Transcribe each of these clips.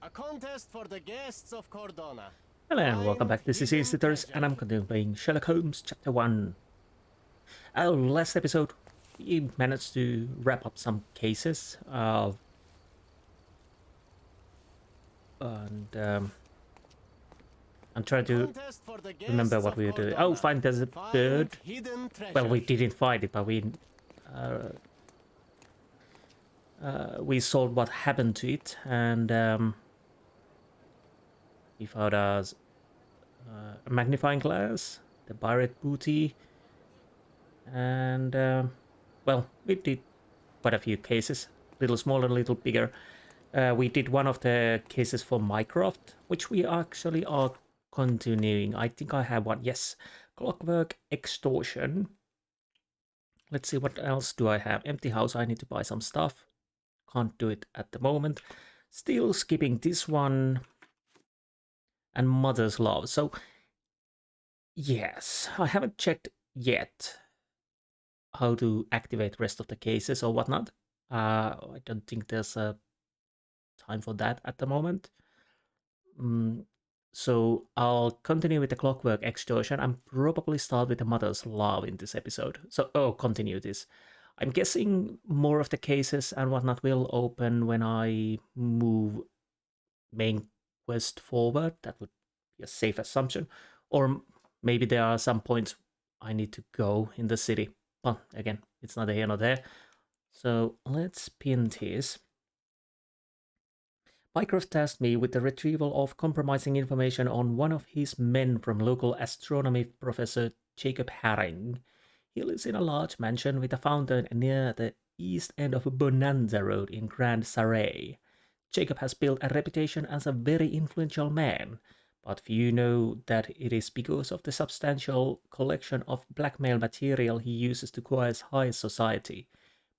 A contest for the guests of Cordona. Hello and welcome back, this is Insti, and I'm continuing playing Sherlock Holmes Chapter 1. Our last episode, we managed to wrap up some cases and I'm trying to remember what we were doing. Oh, find the bird. Well, we didn't find it, but we solved what happened to it, and we found a magnifying glass, the pirate booty, and well, we did quite a few cases, little smaller, little bigger. We did one of the cases for Mycroft, which we actually are continuing. I think I have one. Yes, clockwork extortion. Let's see, what else do I have? Empty house. I need to buy some stuff. Can't do it at the moment. Still skipping this one. And mother's love. So yes, I haven't checked yet how to activate rest of the cases or whatnot. I don't think there's a time for that at the moment. So I'll continue with the clockwork extortion and probably start with the mother's love in this episode. So, continue this. I'm guessing more of the cases and whatnot will open when I move main quest forward. That would be a safe assumption. Or maybe there are some points I need to go in the city. But again, it's neither here nor there. So let's pin this. Mycroft tasked me with the retrieval of compromising information on one of his men from local astronomy professor Jacob Herring. He lives in a large mansion with a fountain near the east end of Bonanza Road in Grand Saray. Jacob has built a reputation as a very influential man, but few know that it is because of the substantial collection of blackmail material he uses to coerce high society.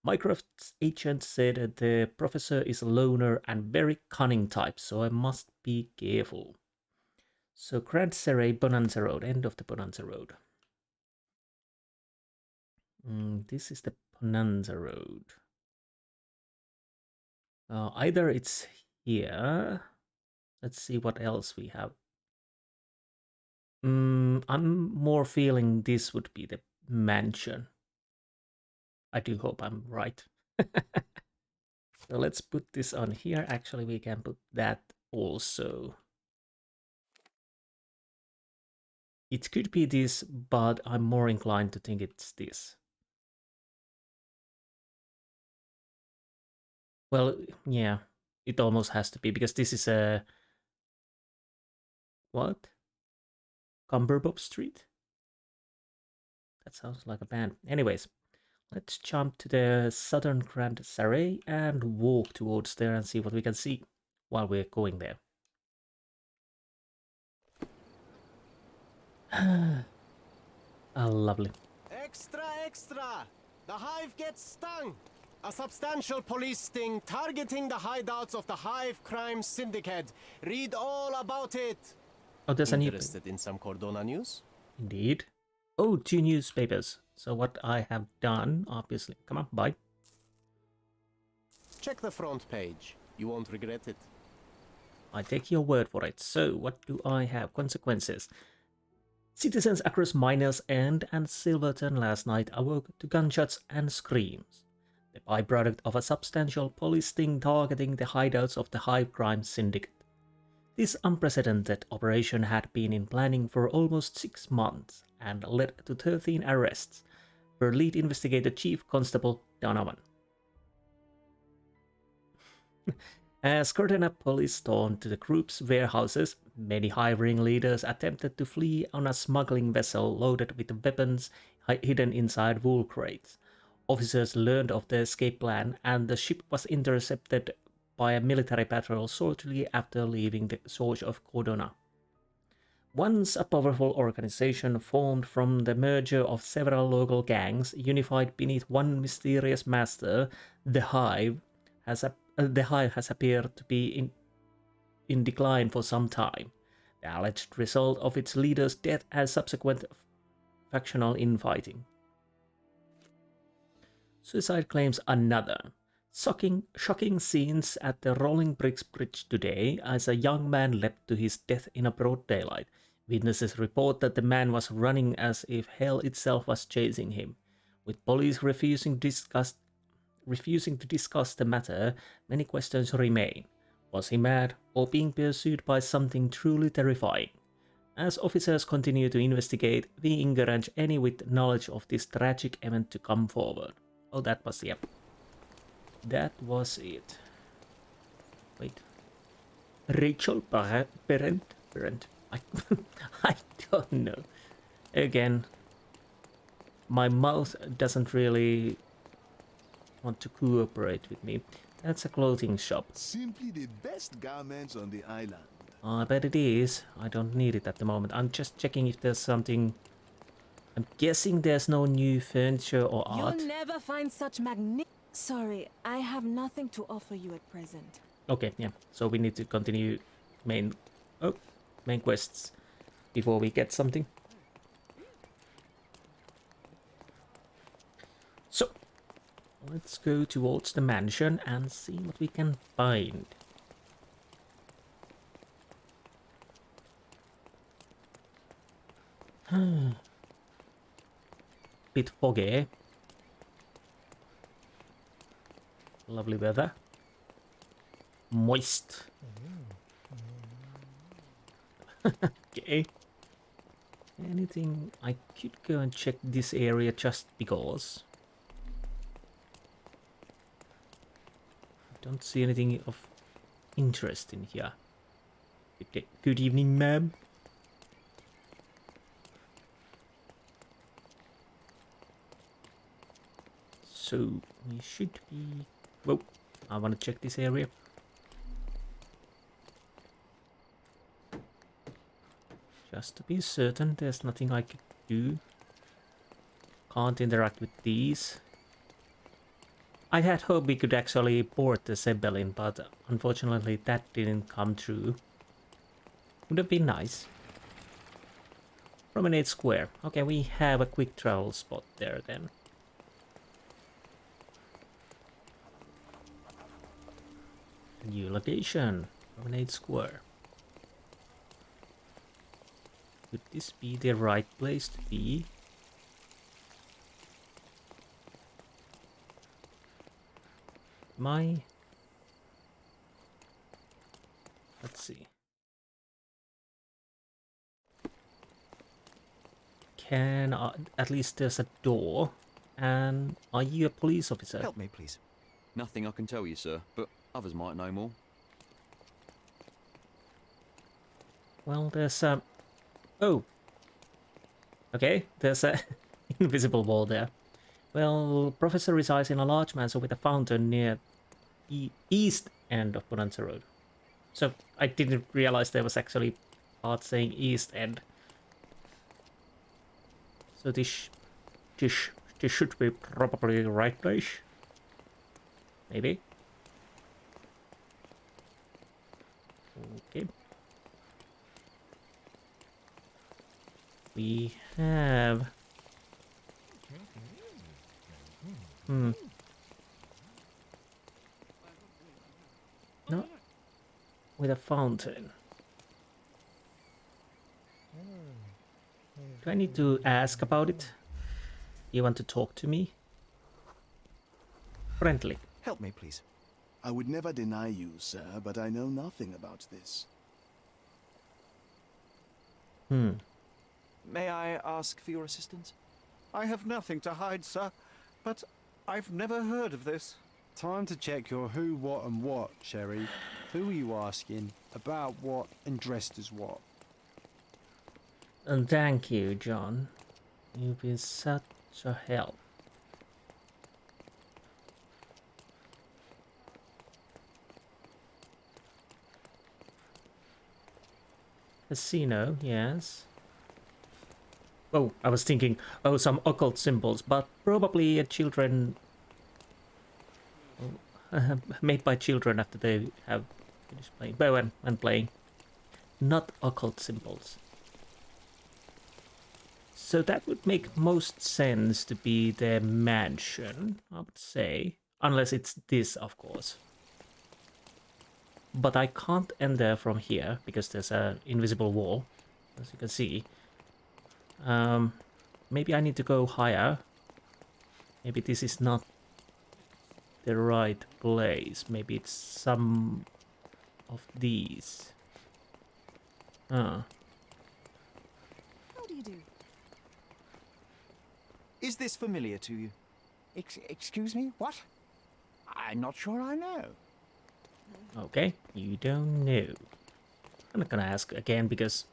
Mycroft's agent said the professor is a loner and very cunning type, so I must be careful. So Grand Saray, Bonanza Road, end of the Bonanza Road. This is the Bonanza Road. Either it's here. Let's see what else we have. I'm more feeling this would be the mansion. I do hope I'm right. So let's put this on here. Actually, we can put that also. It could be this, but I'm more inclined to think it's this. Well, yeah, it almost has to be, because this is a... What? Cumberbob Street? That sounds like a band. Anyways, let's jump to the southern Grand Saray and walk towards there and see what we can see while we're going there. Lovely. Extra, extra! The hive gets stung! A substantial police sting targeting the hideouts of the Hive Crime Syndicate. Read all about it! Oh, there's a new... Interested in some Cordona news? Indeed. Oh, 2 newspapers. So what I have done, obviously... Come on, bye. Check the front page. You won't regret it. I take your word for it. So, what do I have? Consequences. Citizens across Miners End and Silverton last night awoke to gunshots and screams, the byproduct of a substantial police sting targeting the hideouts of the Hive Crime Syndicate. This unprecedented operation had been in planning for almost 6 months and led to 13 arrests, per lead investigator Chief Constable Donovan. As Cordona police stormed to the group's warehouses, many Hive ringleaders attempted to flee on a smuggling vessel loaded with weapons hidden inside wool crates. Officers learned of the escape plan, and the ship was intercepted by a military patrol shortly after leaving the shores of Cordona. Once a powerful organization formed from the merger of several local gangs, unified beneath one mysterious master, the Hive has appeared to be in decline for some time. The alleged result of its leader's death and subsequent factional infighting. Suicide claims another. Shocking scenes at the Rolling Bricks Bridge today as a young man leapt to his death in a broad daylight. Witnesses report that the man was running as if hell itself was chasing him. With police refusing to discuss the matter, many questions remain. Was he mad or being pursued by something truly terrifying? As officers continue to investigate, we encourage any with knowledge of this tragic event to come forward. Oh, that was that was it. Wait. Rachel Parent. I don't know. Again, my mouth doesn't really want to cooperate with me. That's a clothing shop. Simply the best garments on the island. I bet it is. I don't need it at the moment. I'm just checking if there's something. I'm guessing there's no new furniture or art. You'll never find such Sorry, I have nothing to offer you at present. Okay, yeah. So we need to continue main quests before we get something. So let's go towards the mansion and see what we can find. Bit foggy. Lovely weather. Moist. Okay. Anything? I could go and check this area just because. I don't see anything of interest in here. Good evening, ma'am. So we should be. Whoa! I want to check this area. Just to be certain, there's nothing I could do. Can't interact with these. I had hoped we could actually board the Zeppelin, but unfortunately that didn't come true. Would have been nice. Promenade Square. Okay, we have a quick travel spot there then. New location. Promenade Square. Could this be the right place to be? Let's see. At least there's a door. And are you a police officer? Help me, please. Nothing I can tell you, sir, but others might know more. Well, there's a... Oh! Okay, there's a invisible wall there. Well, Professor resides in a large mansion with a fountain near the east end of Bonanza Road. So, I didn't realize there was actually part saying east end. So this should be probably the right place. Maybe. Okay. We have... No. With a fountain. Do I need to ask about it? You want to talk to me? Friendly. Help me, please. I would never deny you, sir, but I know nothing about this. May I ask for your assistance? I have nothing to hide, sir, but I've never heard of this. Time to check your who, what and what, Sherry. Who are you asking, about what and dressed as what? And thank you, John. You've been such a help. Casino, yes. Oh, I was thinking, oh, some occult symbols, but probably children... made by children after they have finished playing. And playing. Not occult symbols. So that would make most sense to be their mansion, I would say. Unless it's this, of course. But I can't enter from here because there's an invisible wall, as you can see. Maybe I need to go higher. Maybe this is not the right place. Maybe it's some of these. How do you do? Is this familiar to you? Excuse me? What? I'm not sure I know. Okay, you don't know. I'm not gonna ask again because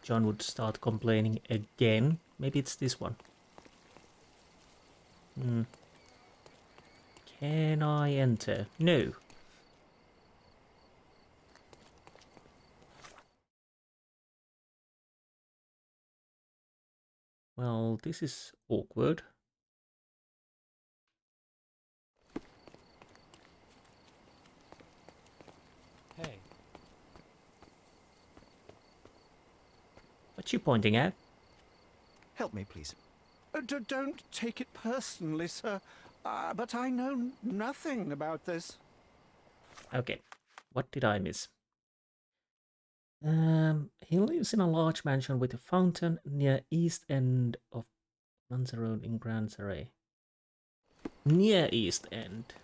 John would start complaining again. Maybe it's this one. Can I enter? No. Well, this is awkward. Hey. What you pointing at? Help me, please. Don't take it personally, sir. But I know nothing about this. Okay, what did I miss? He lives in a large mansion with a fountain near east end of Lanzarote in Grand Saray. Near east end.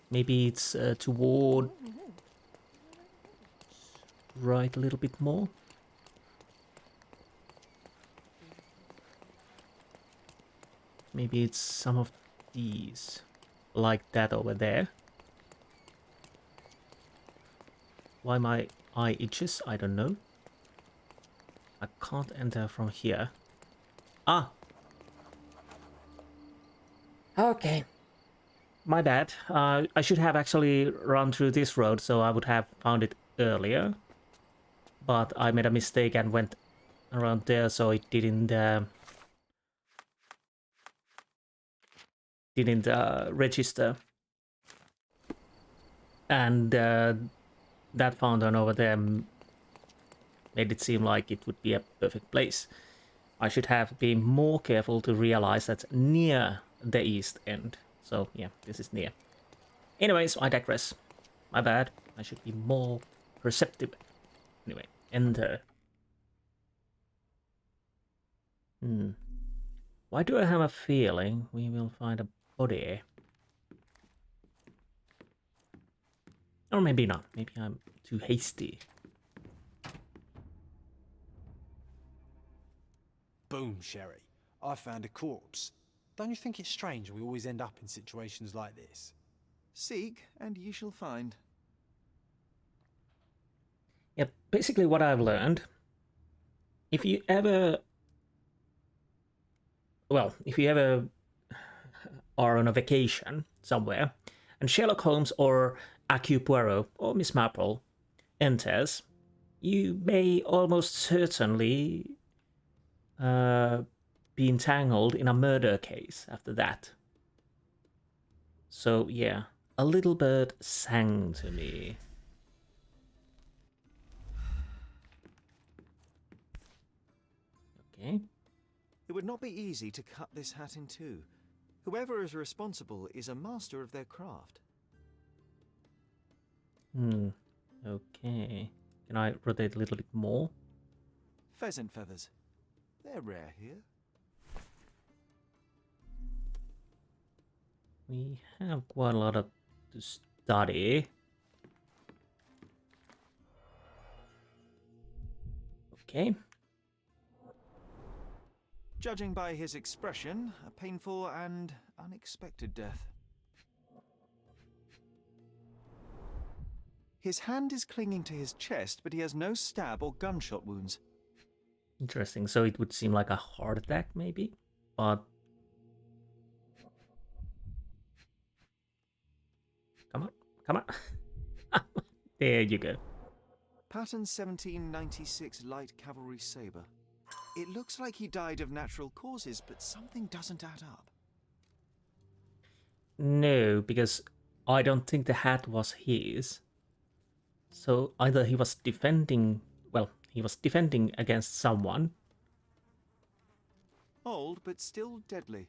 Maybe it's toward right a little bit more. Maybe it's some of these, like that over there. Why my eye itches, I don't know. I can't enter from here. Ah! Okay. My bad. I should have actually run through this road, so I would have found it earlier. But I made a mistake and went around there, so it didn't register. And that fountain over there made it seem like it would be a perfect place. I should have been more careful to realize that's near the east end. So yeah, this is near. Anyways, I digress. My bad. I should be more perceptive. Anyway, enter. Why do I have a feeling we will find a body? Or maybe not. Maybe I'm too hasty. Boom, Sherry. I found a corpse. Don't you think it's strange we always end up in situations like this? Seek, and ye shall find. Yeah, basically what I've learned, if you ever are on a vacation somewhere, and Sherlock Holmes or Hercule Poirot or Miss Marple enters, you may almost certainly be entangled in a murder case after that. So yeah, a little bird sang to me. Okay. It would not be easy to cut this hat in two. Whoever is responsible is a master of their craft. Okay. Can I rotate a little bit more? Pheasant feathers. They're rare here. We have quite a lot of to study. Okay. Judging by his expression, a painful and unexpected death. His hand is clinging to his chest, but he has no stab or gunshot wounds. Interesting. So it would seem like a heart attack, maybe? But... Come on. Come on. There you go. Pattern 1796 light cavalry saber. It looks like he died of natural causes, but something doesn't add up. No, because I don't think the hat was his. So either he was defending... Well, he was defending against someone. Old, but still deadly.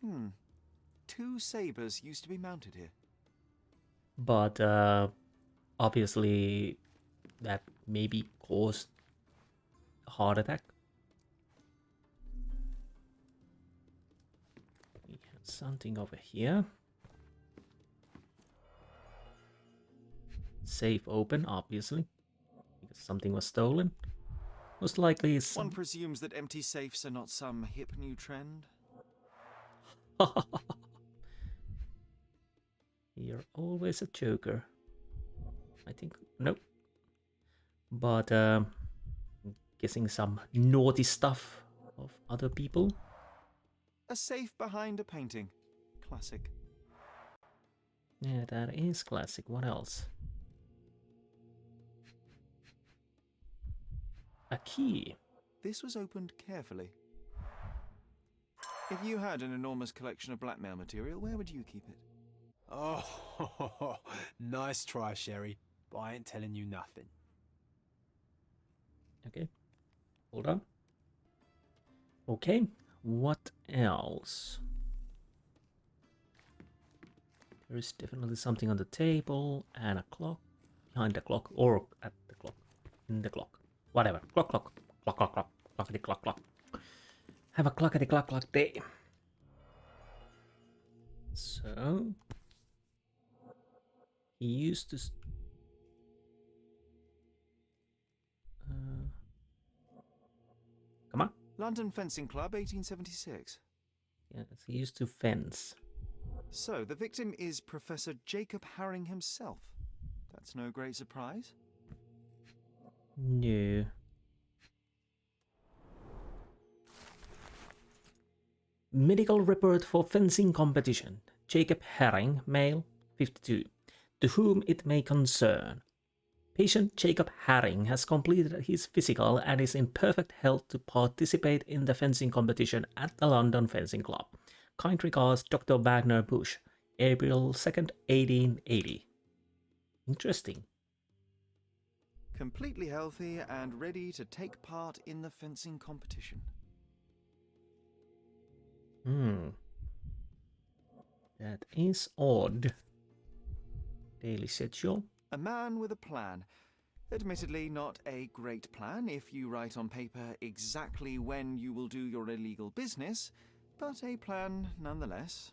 2 sabers used to be mounted here. But obviously that maybe caused a heart attack. We have something over here. Safe open, obviously, because something was stolen. Most likely it's One presumes that empty safes are not some hip new trend. You're always a joker. I think, nope. But guessing some naughty stuff of other people. A safe behind a painting. Classic. Yeah, that is classic. What else? A key. This was opened carefully. If you had an enormous collection of blackmail material, where would you keep it? Oh, nice try, Sherry. But I ain't telling you nothing. Okay. Hold on. Okay. What else? There is definitely something on the table and a clock. Behind the clock or at the clock. In the clock. Whatever. Clock, clock. Clock, clock, clock. Clockety, clock, clock. Have a clockety, clock, clock day. So... he used to... come on. London Fencing Club, 1876. Yes, he used to fence. So, the victim is Professor Jacob Haring himself. That's no great surprise. No. Medical report for fencing competition. Jacob Haring, male, 52. To whom it may concern. Patient Jacob Haring has completed his physical and is in perfect health to participate in the fencing competition at the London Fencing Club. Kind regards, Dr. Wagner Bush, April 2nd, 1880. Interesting. Completely healthy and ready to take part in the fencing competition. That is odd. Daily schedule. A man with a plan. Admittedly, not a great plan if you write on paper exactly when you will do your illegal business, but a plan nonetheless.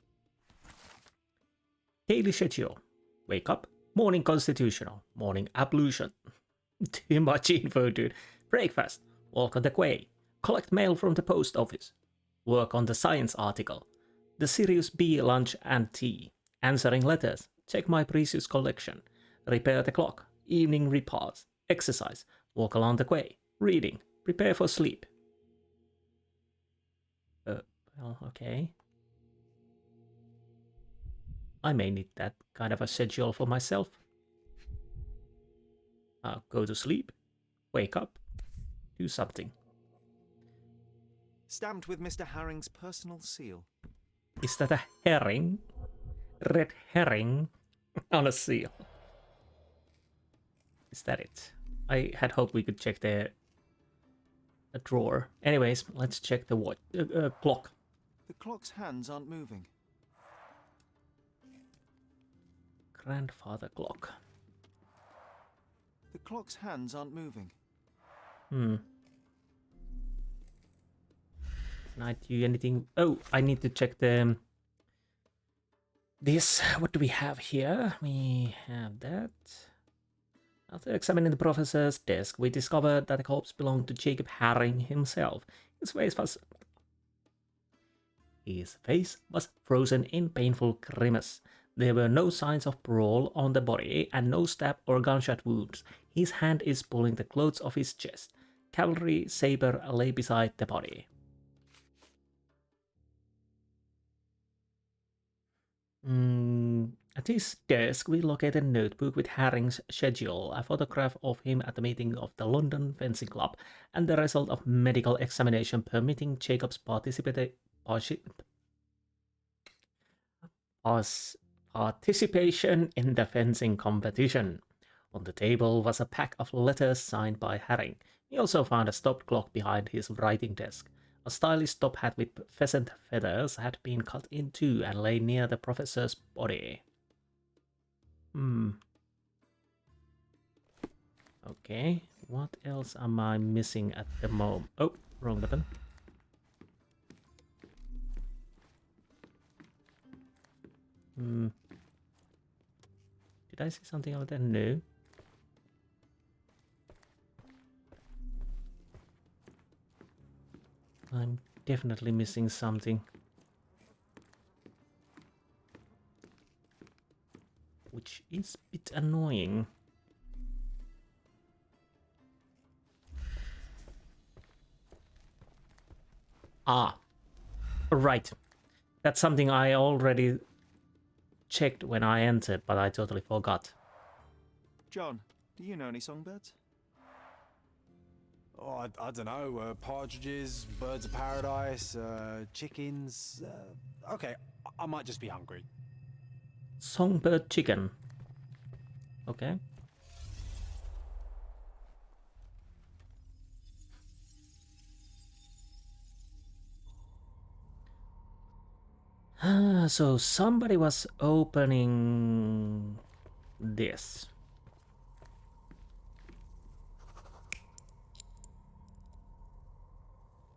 Daily schedule. Wake up. Morning constitutional. Morning ablution. Too much info, dude. Breakfast. Walk on the quay. Collect mail from the post office. Work on the science article. The Sirius B lunch and tea. Answering letters. Check my precious collection. Repair the clock. Evening repast. Exercise. Walk along the quay. Reading. Prepare for sleep. Well, okay. I may need that kind of a schedule for myself. Go to sleep. Wake up. Do something. Stamped with Mr. Haring's personal seal. Is that a herring? Red herring on a seal. Is that it? I had hoped we could check the drawer. Anyways, let's check the watch. Clock. The clock's hands aren't moving. Grandfather clock. The clock's hands aren't moving. Can I do anything? Oh, I need to check the... This, what do we have here? We have that. After examining the professor's desk, we discovered that the corpse belonged to Jacob Haring himself. His face was frozen in painful grimace. There were no signs of brawl on the body and no stab or gunshot wounds. His hand is pulling the clothes off his chest. Cavalry saber lay beside the body. At his desk, we located a notebook with Haring's schedule, a photograph of him at the meeting of the London Fencing Club, and the result of medical examination permitting Jacob's participation in the fencing competition. On the table was a pack of letters signed by Haring. We also found a stopped clock behind his writing desk. A stylish top hat with pheasant feathers had been cut in two and lay near the professor's body. Okay, what else am I missing at the moment? Oh, wrong button. Did I see something over there? No. I'm definitely missing something. Which is a bit annoying. Ah, right. That's something I already checked when I entered, but I totally forgot. John, do you know any songbirds? Oh, I don't know. Partridges, birds of paradise, chickens. Okay, I might just be hungry. Songbird chicken. Okay. So somebody was opening this.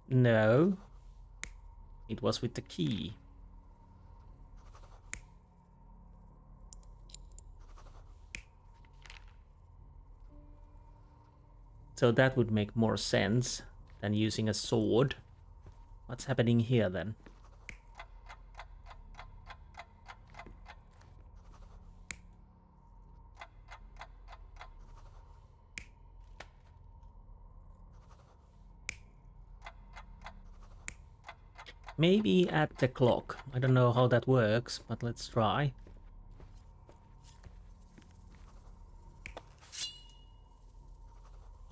No. It was with the key. So that would make more sense than using a sword. What's happening here then? Maybe at the clock. I don't know how that works, but let's try.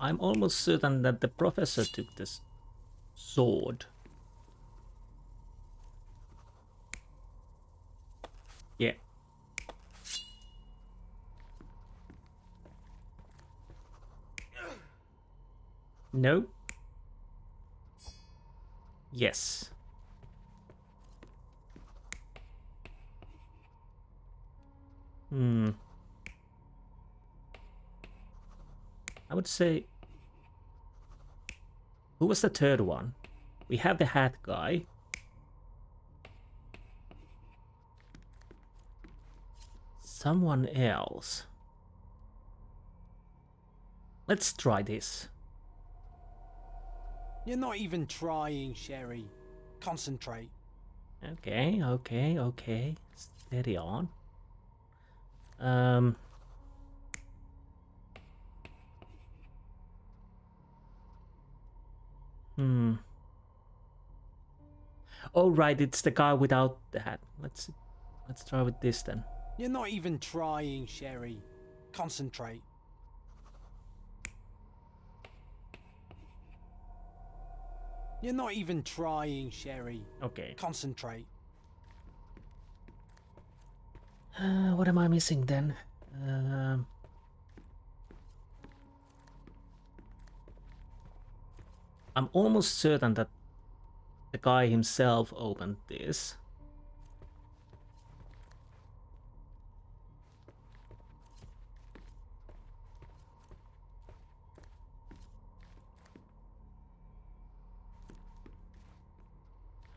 I'm almost certain that the professor took this sword. Yeah. No. Yes. I would say... Who was the third one? We have the hat guy. Someone else. Let's try this. You're not even trying, Sherry. Concentrate. Okay, okay, okay. Steady on. Oh right, it's the guy without the hat. Let's try with this then. You're not even trying, Sherry. Concentrate. You're not even trying, Sherry. Okay. Concentrate. What am I missing then? I'm almost certain that the guy himself opened this.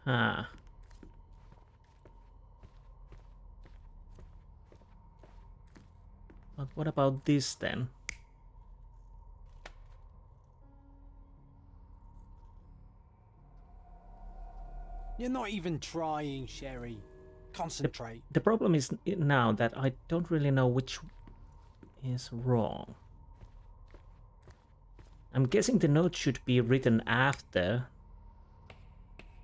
Huh. But what about this then? You're not even trying, Sherry. Concentrate. The problem is now that I don't really know which is wrong. I'm guessing the note should be written after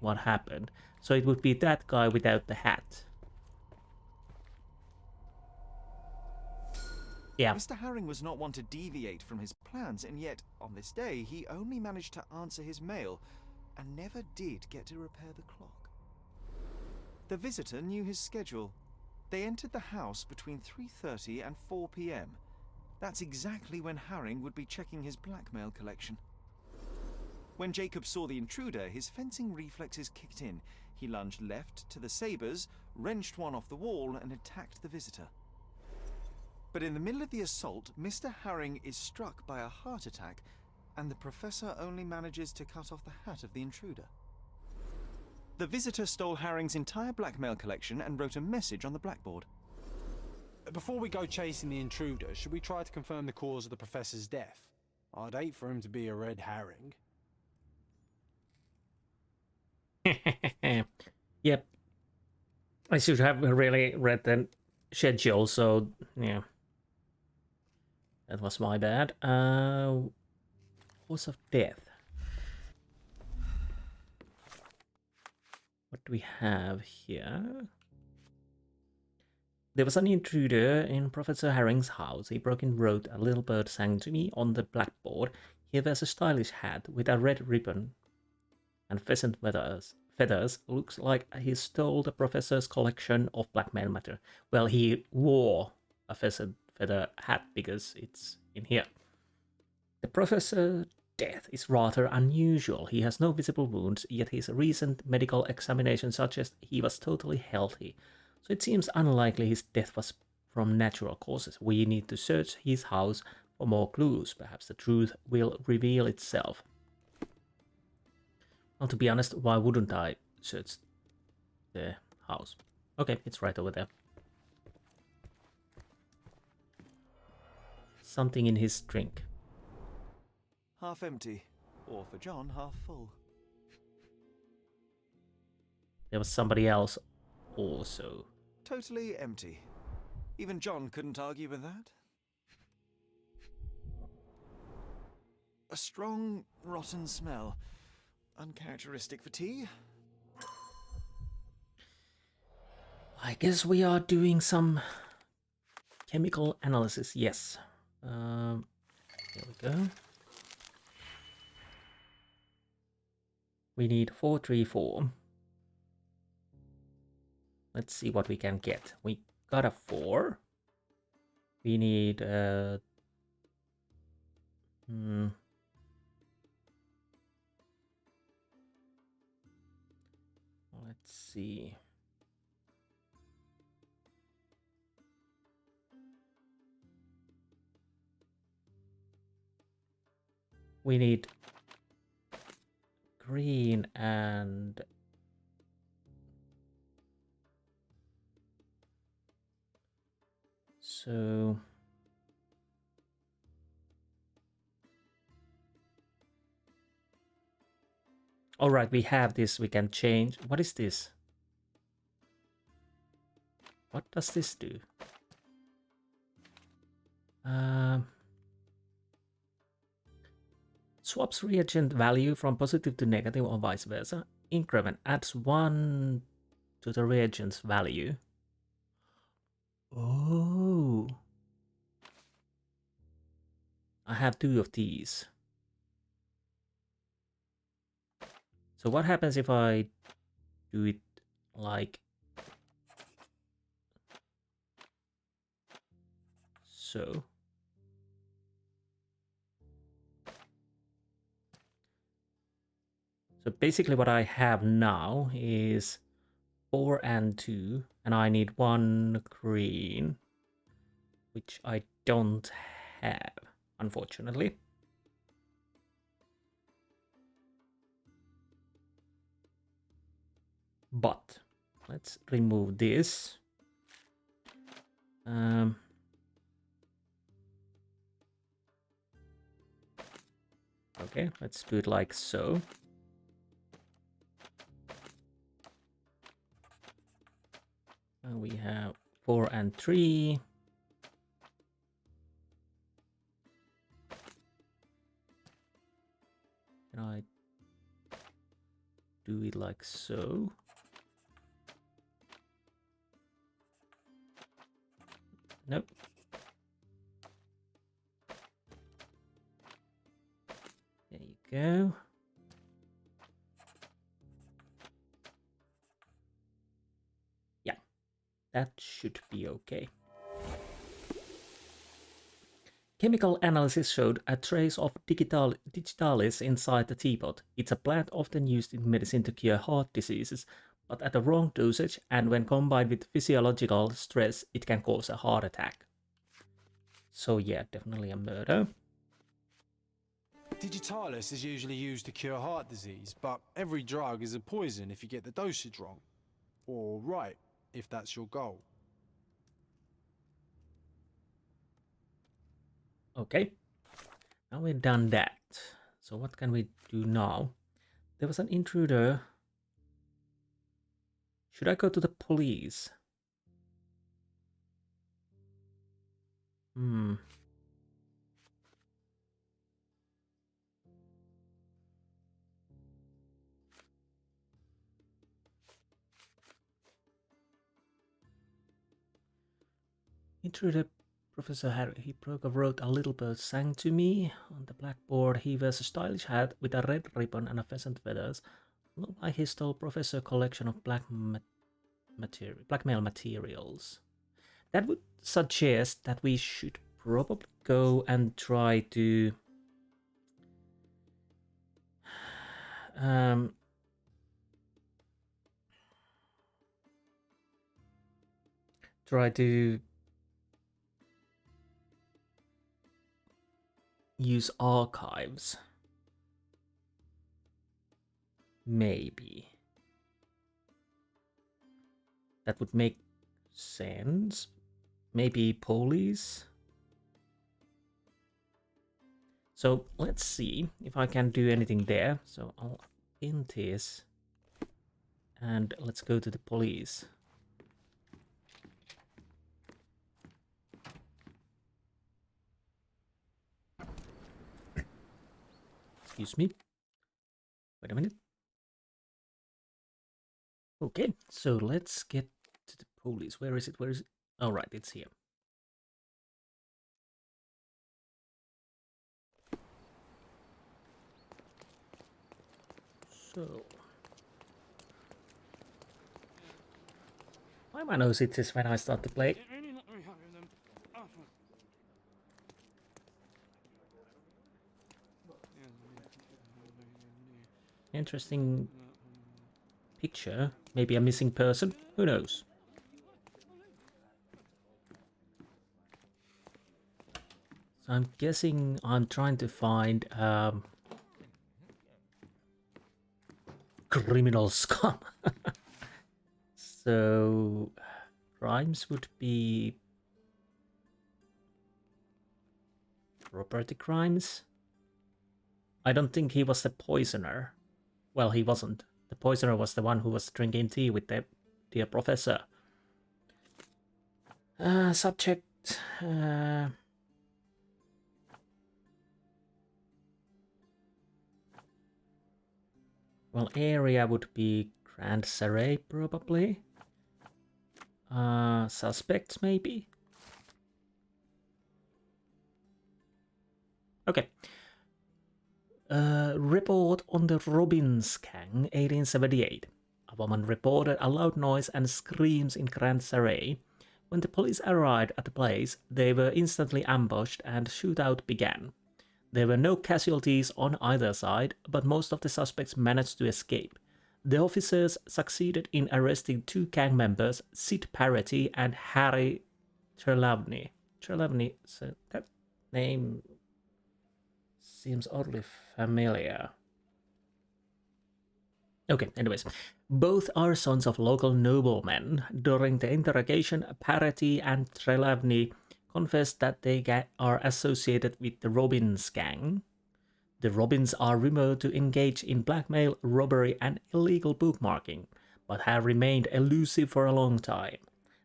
what happened. So it would be that guy without the hat. Yeah. Mr. Herring was not one to deviate from his plans, and yet, on this day, he only managed to answer his mail and never did get to repair the clock. The visitor knew his schedule. They entered the house between 3:30 and 4 p.m. That's exactly when Herring would be checking his blackmail collection. When Jacob saw the intruder, his fencing reflexes kicked in. He lunged left to the sabres, wrenched one off the wall, and attacked the visitor. But in the middle of the assault, Mr. Harring is struck by a heart attack, and the professor only manages to cut off the hat of the intruder. The visitor stole Harring's entire blackmail collection and wrote a message on the blackboard. Before we go chasing the intruder, should we try to confirm the cause of the professor's death? I'd hate for him to be a red herring. Yep. I should have really read the schedule, so yeah. That was my bad. Cause of death. What do we have here? There was an intruder in Professor Harring's house. He broke and wrote, "A little bird sang to me" on the blackboard. He wears a stylish hat with a red ribbon and pheasant feathers. Looks like he stole the professor's collection of blackmail matter. Well, he wore a pheasant feather hat because it's in here. The professor's death is rather unusual. He has no visible wounds, yet his recent medical examination suggests he was totally healthy. So it seems unlikely his death was from natural causes. We need to search his house for more clues. Perhaps the truth will reveal itself. Well, to be honest, why wouldn't I search the house? Okay, it's right over there. Something in his drink. Half empty, or for John, half full. There was somebody else also. Totally empty. Even John couldn't argue with that. A strong, rotten smell. Uncharacteristic for tea. I guess we are doing some chemical analysis. Yes. Here we go. We need 434. Let's see what we can get. We got a 4. We need let's see. We need green and so all right, we have this. We can change. What is this? What does this do? Swaps reagent value from positive to negative or vice versa. Increment adds 1 to the reagent's value. Oh. I have 2 of these. So what happens if I do it like so? So basically what I have now is 4 and 2, and I need 1 green, which I don't have, unfortunately. But let's remove this. Okay, let's do it like so. And we have 4 and 3. Can I do it like so? Nope. There you go. That should be okay. Chemical analysis showed a trace of digitalis inside the teapot. It's a plant often used in medicine to cure heart diseases, but at the wrong dosage and when combined with physiological stress, it can cause a heart attack. So yeah, definitely a murder. Digitalis is usually used to cure heart disease, but every drug is a poison if you get the dosage wrong. Or right, if that's your goal. Okay, now we've done that. So what can we do now? There was an intruder. Should I go to the police? Intruder Professor Harry. He wrote "A little bird sang to me" on the blackboard. He wears a stylish hat with a red ribbon and a pheasant feathers. Looked like he stole Professor's collection of blackmail materials. That would suggest that we should probably go and try to use archives. Maybe. That would make sense. Maybe police. So let's see if I can do anything there. So I'll int this and let's go to the police. Excuse me. Wait a minute. Okay, so let's get to the police. Where is it? Where is it? Oh, right, it's here. So, why my nose itches when I start to play? Interesting picture. Maybe a missing person. Who knows? So I'm guessing I'm trying to find criminal scum. So crimes would be property crimes. I don't think he was the poisoner. Well, he wasn't. The poisoner was the one who was drinking tea with the dear professor. Subject. Well, area would be Grand Saray, probably. Suspects, maybe. Okay. Report on the Robbins gang, 1878. A woman reported a loud noise and screams in Grand Saray. When the police arrived at the place, they were instantly ambushed and shootout began. There were no casualties on either side, but most of the suspects managed to escape. The officers succeeded in arresting two gang members, Sid Parity and Harry Trelawney. Trelawney, so that name seems oddly familiar. Okay, anyways. Both are sons of local noblemen. During the interrogation, Parity and Trelawney confessed that they are associated with the Robbins gang. The Robbins are rumored to engage in blackmail, robbery, and illegal bookmarking, but have remained elusive for a long time.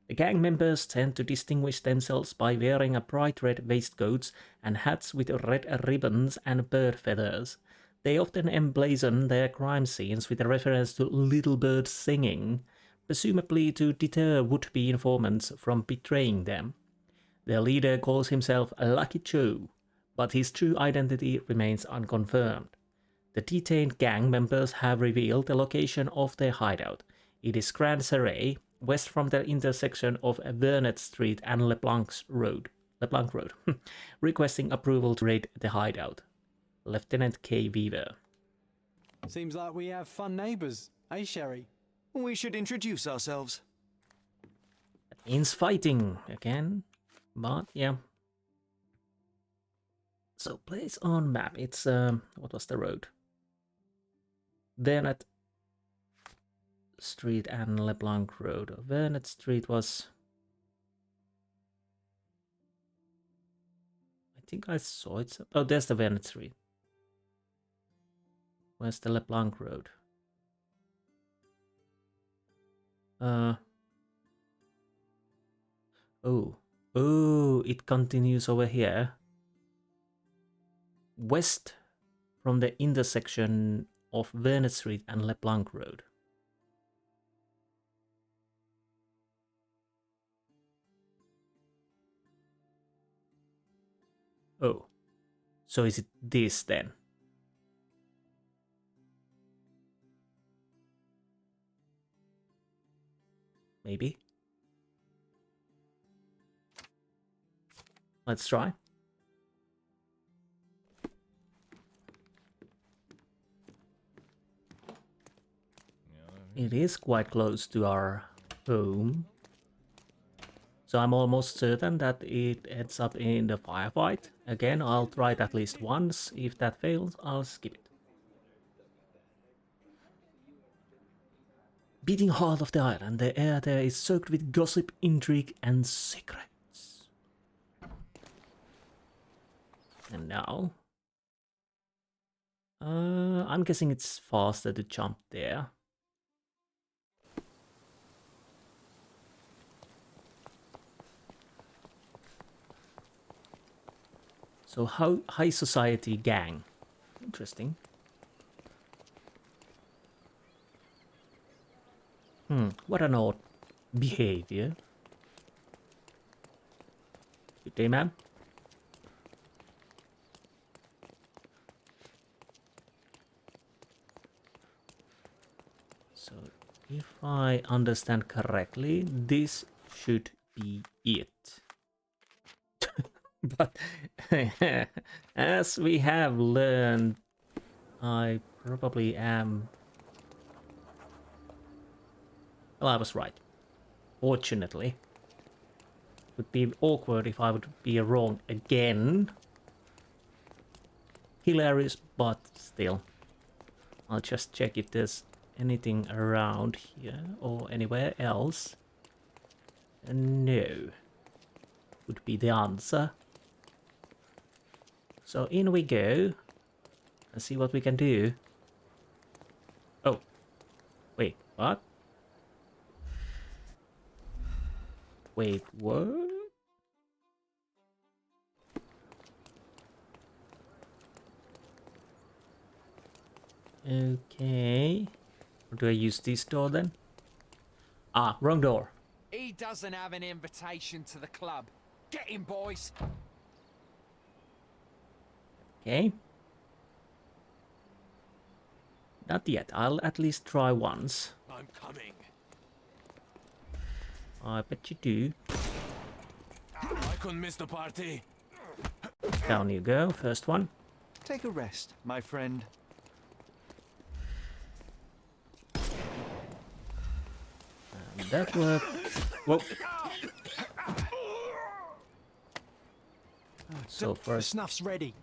The gang members tend to distinguish themselves by wearing a bright red waistcoats and hats with red ribbons and bird feathers. They often emblazon their crime scenes with a reference to little birds singing, presumably to deter would-be informants from betraying them. Their leader calls himself Lucky Joe, but his true identity remains unconfirmed. The detained gang members have revealed the location of their hideout. It is Grand Saray, west from the intersection of Vernet Street and LeBlanc's Road. LeBlanc Road. Requesting approval to raid the hideout. Lieutenant K. Weaver. Seems like we have fun neighbours, eh, Sherry? We should introduce ourselves. That means fighting again. But yeah. So place on map. It's what was the road? Vernet Street and LeBlanc Road. Vernet Street was... I think I saw it. Oh, there's the Vernet Street. Where's the LeBlanc Road? Oh, it continues over here. West from the intersection of Vernet Street and LeBlanc Road. Oh, so is it this then? Maybe. Let's try. It is quite close to our home. So I'm almost certain that it ends up in the firefight. Again, I'll try it at least once. If that fails, I'll skip it. Beating heart of the island, the air there is soaked with gossip, intrigue, and secrets. And now... I'm guessing it's faster to jump there. So high society gang. Interesting. What an odd behavior. Good day, ma'am. So, if I understand correctly, this should be it. But as we have learned, I probably am... Well, I was right. Fortunately. It would be awkward if I would be wrong again. Hilarious, but still. I'll just check if there's anything around here or anywhere else. No. Would be the answer. So in we go. Let's see what we can do. Oh. Wait, what? Wait, what? Okay. Or do I use this door then? Ah, wrong door. He doesn't have an invitation to the club. Get him, boys. Okay. Not yet. I'll at least try once. I'm coming. I bet you do. I couldn't miss the party. Down you go. First one. Take a rest, my friend. And that worked. Whoa. So far, The snuff's ready.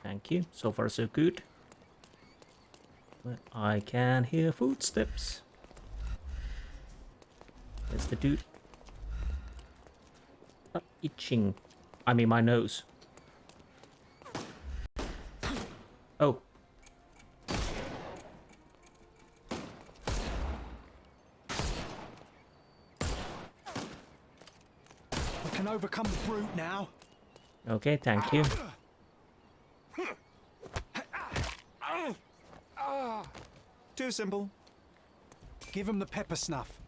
thank you. So far, so good. But I can hear footsteps. There's the dude. Stop itching. I mean, my nose. Oh. We can overcome the brute now. Okay, thank you. Too simple. Give him the pepper snuff.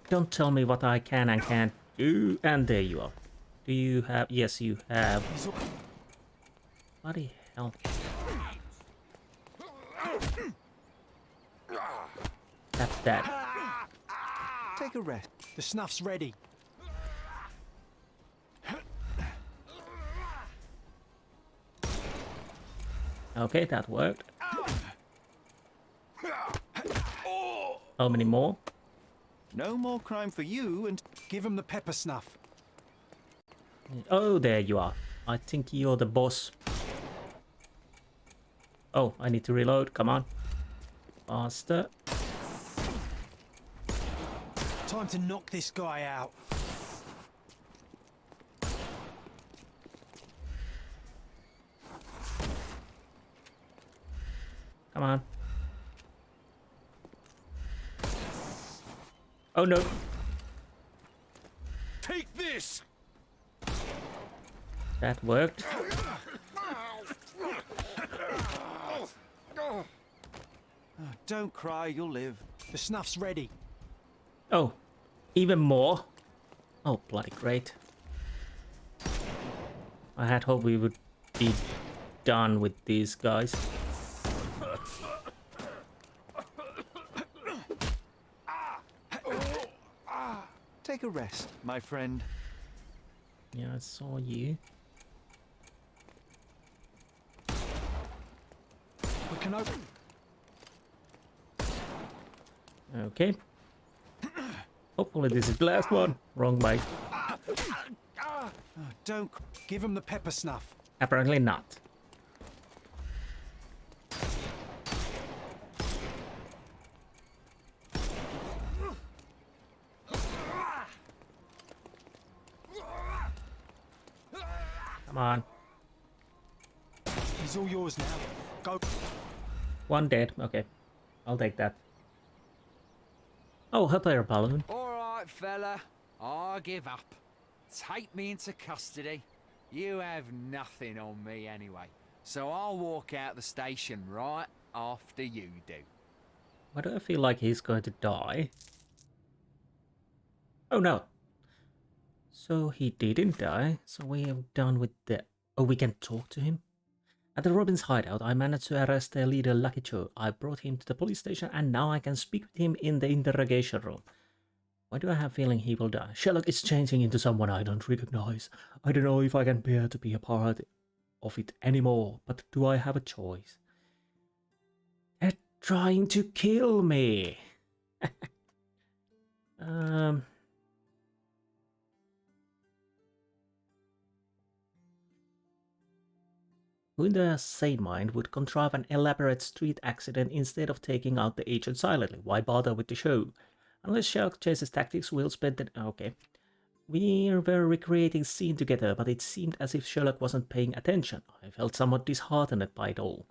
Don't tell me what I can and can't do. And there you are. Do you have... Yes, you have. Bloody hell. That's that. Take a rest. The snuff's ready. Okay, that worked. How many more? No more crime for you and... Give him the pepper snuff. Oh, there you are. I think you're the boss. Oh, I need to reload. Come on. Faster. Time to knock this guy out. Come on. Oh no. Take this! That worked. Don't cry, you'll live. The snuff's ready. Oh, even more. Oh, bloody great. I had hoped we would be done with these guys. Take a rest, my friend. Yeah, I saw you. We can open. Okay. Hopefully this is the last one. Wrong mic. Don't... Give him the pepper snuff. Apparently not. Come on. He's all yours now. Go. One dead. Okay. I'll take that. Oh, hot air balloon. Alright, fella. I give up. Take me into custody. You have nothing on me anyway. So I'll walk out the station right after you do. Why do I feel like he's going to die? Oh no. So he didn't die. So we are done with the... Oh, we can talk to him? At the Robin's hideout, I managed to arrest their leader Lucky Joe. I brought him to the police station and now I can speak with him in the interrogation room. Why do I have a feeling he will die? Sherlock is changing into someone I don't recognize. I don't know if I can bear to be a part of it anymore, but do I have a choice? They're trying to kill me! Who in their sane mind would contrive an elaborate street accident instead of taking out the agent silently? Why bother with the show? Unless Sherlock chases tactics, we'll spend the... Okay. We were recreating scene together, but it seemed as if Sherlock wasn't paying attention. I felt somewhat disheartened by it all.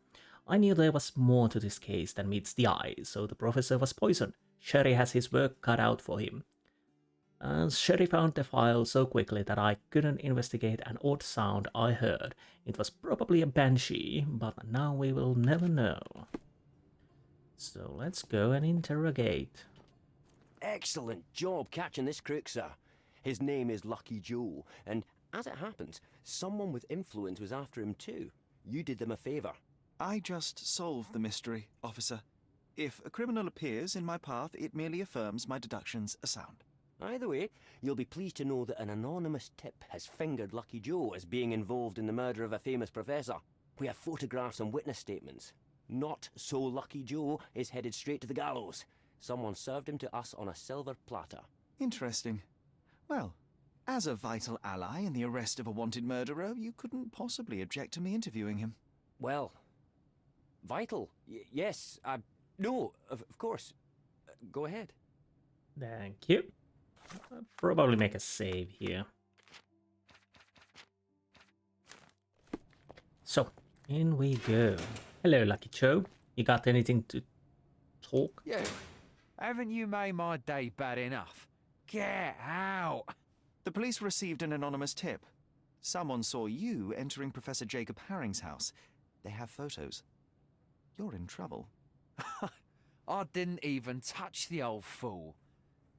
I knew there was more to this case than meets the eye, so the professor was poisoned. Sherry has his work cut out for him. Sherry found the file so quickly that I couldn't investigate an odd sound I heard. It was probably a banshee, but now we will never know. So let's go and interrogate. Excellent job catching this crook, sir. His name is Lucky Joe, and as it happens, someone with influence was after him too. You did them a favour. I just solved the mystery, officer. If a criminal appears in my path, it merely affirms my deductions are sound. Either way, you'll be pleased to know that an anonymous tip has fingered Lucky Joe as being involved in the murder of a famous professor. We have photographs and witness statements. Not so Lucky Joe is headed straight to the gallows. Someone served him to us on a silver platter. Interesting. Well, as a vital ally in the arrest of a wanted murderer, you couldn't possibly object to me interviewing him. Well, vital? Yes, no, of course. Go ahead. Thank you. I'll probably make a save here. So, in we go. Hello, Lucky Joe. You got anything to talk? You, haven't you made my day bad enough? Get out! The police received an anonymous tip. Someone saw you entering Professor Jacob Harring's house. They have photos. You're in trouble. I didn't even touch the old fool.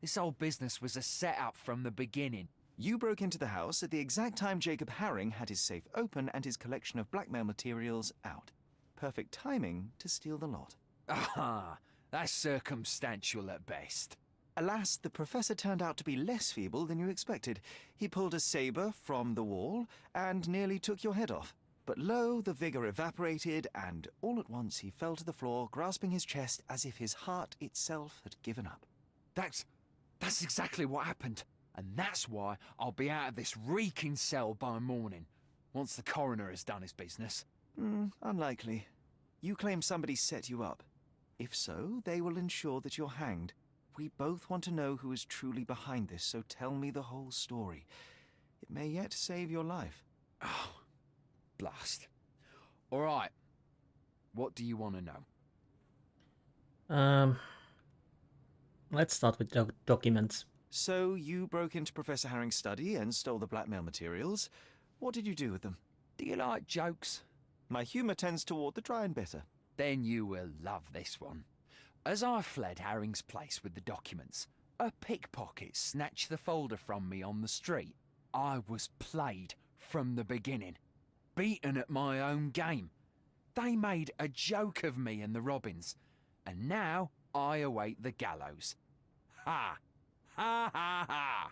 This whole business was a setup from the beginning. You broke into the house at the exact time Jacob Haring had his safe open and his collection of blackmail materials out. Perfect timing to steal the lot. Ah, that's circumstantial at best. Alas, the professor turned out to be less feeble than you expected. He pulled a saber from the wall and nearly took your head off. But lo, the vigour evaporated, and all at once he fell to the floor, grasping his chest as if his heart itself had given up. That's exactly what happened. And that's why I'll be out of this reeking cell by morning, once the coroner has done his business. Unlikely. You claim somebody set you up. If so, they will ensure that you're hanged. We both want to know who is truly behind this, so tell me the whole story. It may yet save your life. Oh, blast. All right. What do you want to know? Let's start with documents. So you broke into Professor Harring's study and stole the blackmail materials. What did you do with them? Do you like jokes? My humour tends toward the dry and bitter. Then you will love this one. As I fled Harring's place with the documents, a pickpocket snatched the folder from me on the street. I was played from the beginning, beaten at my own game. They made a joke of me and the Robins, and now I await the gallows. Ha! Ha ha ha!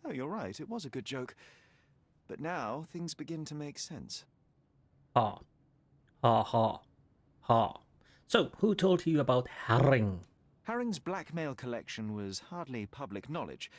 Oh, you're right, it was a good joke. But now things begin to make sense. Ha. Ha ha. Ha. So, who told you about Harring? Harring's blackmail collection was hardly public knowledge.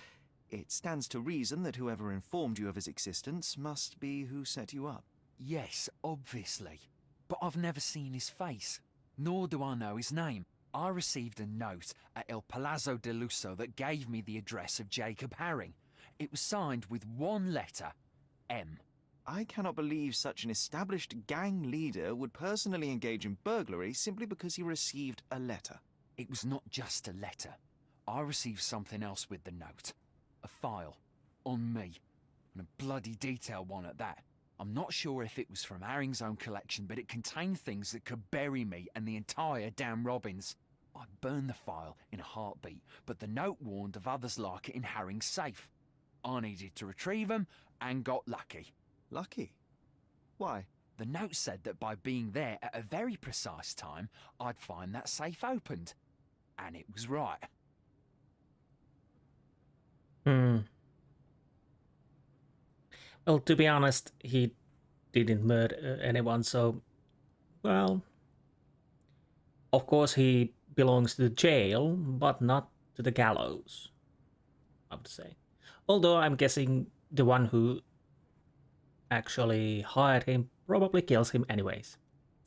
It stands to reason that whoever informed you of his existence must be who set you up. Yes, obviously. But I've never seen his face, nor do I know his name. I received a note at El Palazzo de Lusso that gave me the address of Jacob Harring. It was signed with one letter, M. I cannot believe such an established gang leader would personally engage in burglary simply because he received a letter. It was not just a letter. I received something else with the note. A file. On me. And a bloody detailed one at that. I'm not sure if it was from Harring's own collection, but it contained things that could bury me and the entire damn Robins. I burned the file in a heartbeat, but the note warned of others like it in Harring's safe. I needed to retrieve them and got lucky. Lucky? Why? The note said that by being there at a very precise time, I'd find that safe opened. And it was right. Well, to be honest, he didn't murder anyone, so, well, of course he belongs to the jail, but not to the gallows, I would say. Although I'm guessing the one who actually hired him probably kills him anyways.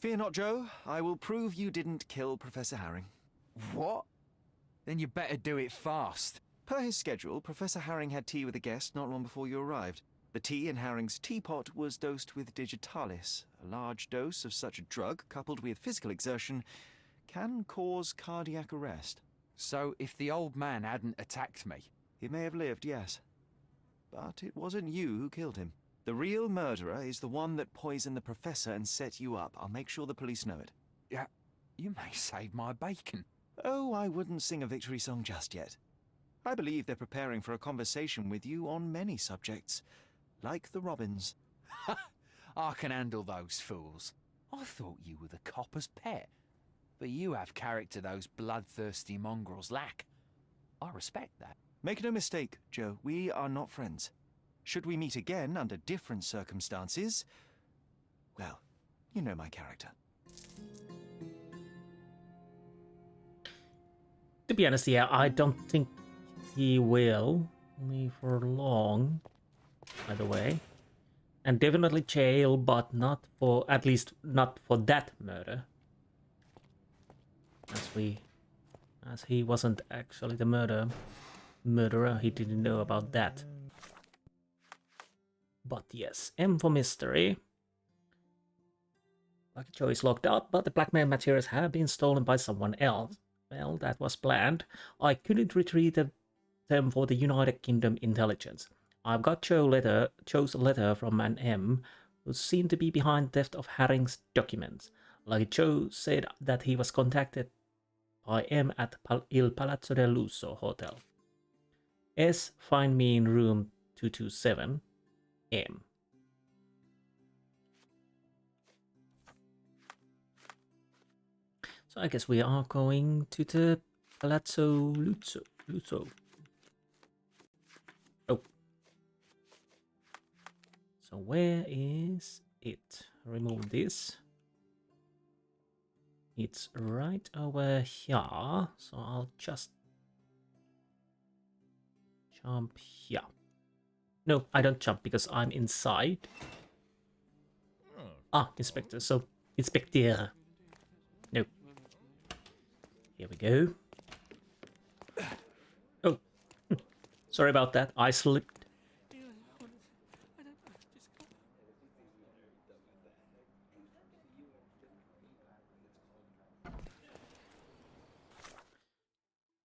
Fear not, Joe. I will prove you didn't kill Professor Harring. What? Then you better do it fast. Per his schedule, Professor Harring had tea with a guest not long before you arrived. The tea in Harring's teapot was dosed with digitalis. A large dose of such a drug, coupled with physical exertion, can cause cardiac arrest. So if the old man hadn't attacked me... He may have lived, yes. But it wasn't you who killed him. The real murderer is the one that poisoned the professor and set you up. I'll make sure the police know it. Yeah, you may save my bacon. Oh, I wouldn't sing a victory song just yet. I believe they're preparing for a conversation with you on many subjects. Like the Robins. I can handle those fools. I thought you were the copper's pet. But you have character those bloodthirsty mongrels lack. I respect that. Make no mistake, Joe, we are not friends. Should we meet again under different circumstances, well, you know my character. To be honest, yeah, I don't think he will leave for long, by the way. And definitely jail, but not for, at least not for that murder. As he wasn't actually the murderer, he didn't know about that. But yes, M for mystery. Lucky Joe is locked up, but the blackmail materials have been stolen by someone else. Well, that was planned. I couldn't retrieve them for the United Kingdom intelligence. I've got Joe's letter from an M, who seemed to be behind theft of Harring's documents. Lucky Joe said that he was contacted by M at Il Palazzo del Lusso Hotel. S, find me in room 227. M. So I guess we are going to the Palazzo Lusso. Oh. So where is it. Remove this. It's right over here, so I'll just jump here. No, I don't jump because I'm inside. Ah, Inspector, so Inspector. No. Here we go. Oh, sorry about that, I slipped.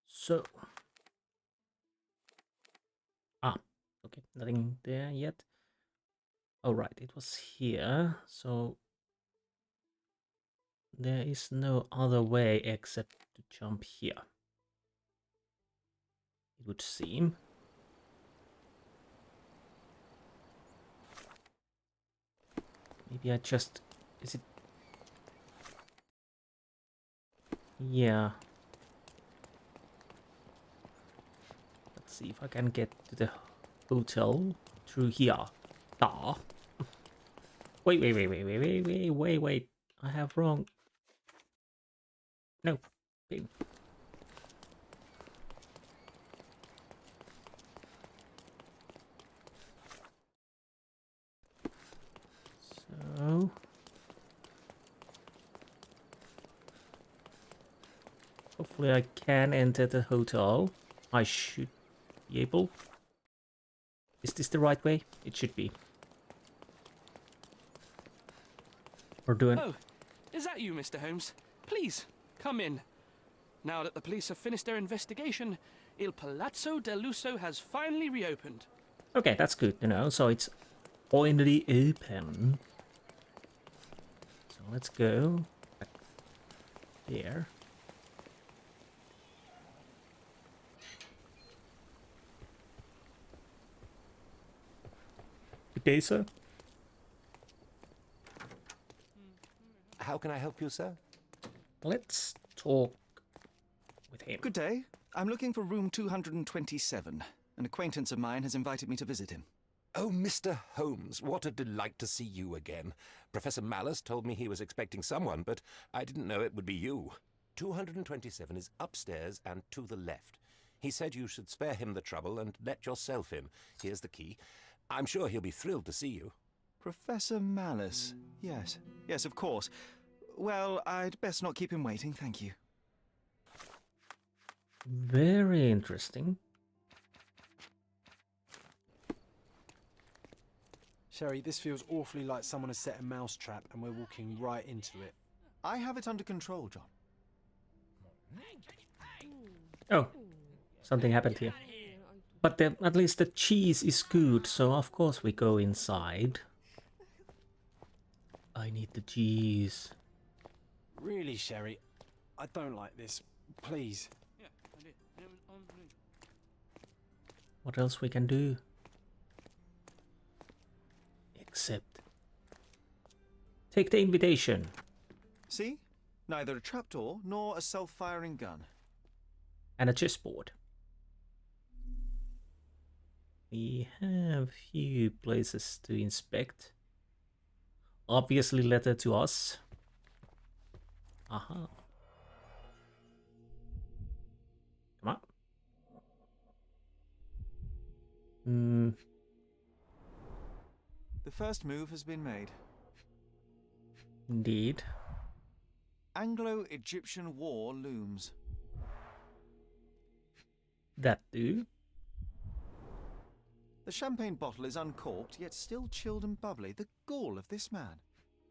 So, okay, nothing there yet. Oh, right, it was here, so there is no other way except to jump here. It would seem. Maybe I just... Is it... Yeah. Let's see if I can get to the hotel through here. Ah. Wait. I have wrong. No. Ping. So... Hopefully I can enter the hotel. I should be able. Is this the right way? It should be. We're doing... Oh, is that you, Mr. Holmes? Please, come in. Now that the police have finished their investigation, Il Palazzo del Lusso has finally reopened. Okay, that's good to know. So it's finally open. So let's go back there. Good day, sir. How can I help you, sir? Let's talk with him. Good day. I'm looking for room 227. An acquaintance of mine has invited me to visit him. Oh, Mr. Holmes, what a delight to see you again. Professor Malice told me he was expecting someone, but I didn't know it would be you. 227 is upstairs and to the left. He said you should spare him the trouble and let yourself in. Here's the key. I'm sure he'll be thrilled to see you. Professor Malice. Yes. Yes, of course. Well, I'd best not keep him waiting, thank you. Very interesting. Sherry, this feels awfully like someone has set a mousetrap and we're walking right into it. I have it under control, John. Oh, something happened here. But at least the cheese is good, so of course we go inside. I need the cheese. Really, Sherry? I don't like this. Please. What else we can do? Except take the invitation. See? Neither a trapdoor nor a self-firing gun. And a chessboard. We have few places to inspect. Obviously letter to us. Aha. Come on. The first move has been made. Indeed. Anglo-Egyptian war looms. That do. The champagne bottle is uncorked, yet still chilled and bubbly. The gall of this man.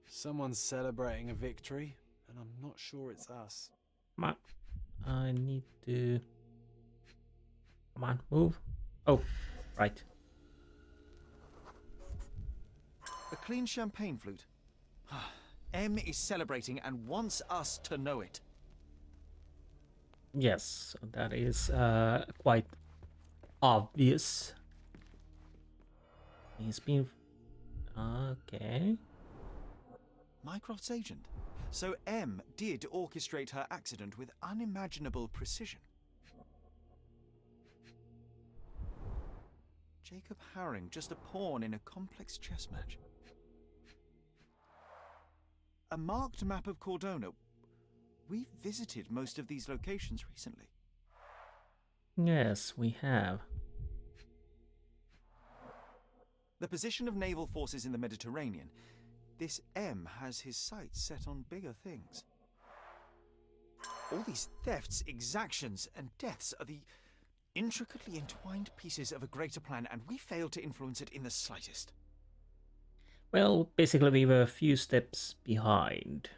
Someone's celebrating a victory, and I'm not sure it's us. Come on. I need to... Come on, move. Oh, right. A clean champagne flute. M is celebrating and wants us to know it. Yes, that is quite obvious. He's been... Okay. Mycroft's agent. So M did orchestrate her accident with unimaginable precision. Jacob Haring, just a pawn in a complex chess match. a marked map of Cordona. We've visited most of these locations recently. Yes, we have. The position of naval forces in the Mediterranean. This M has his sights set on bigger things. All these thefts, exactions, and deaths are the intricately entwined pieces of a greater plan, and we failed to influence it in the slightest. Well, basically we were a few steps behind.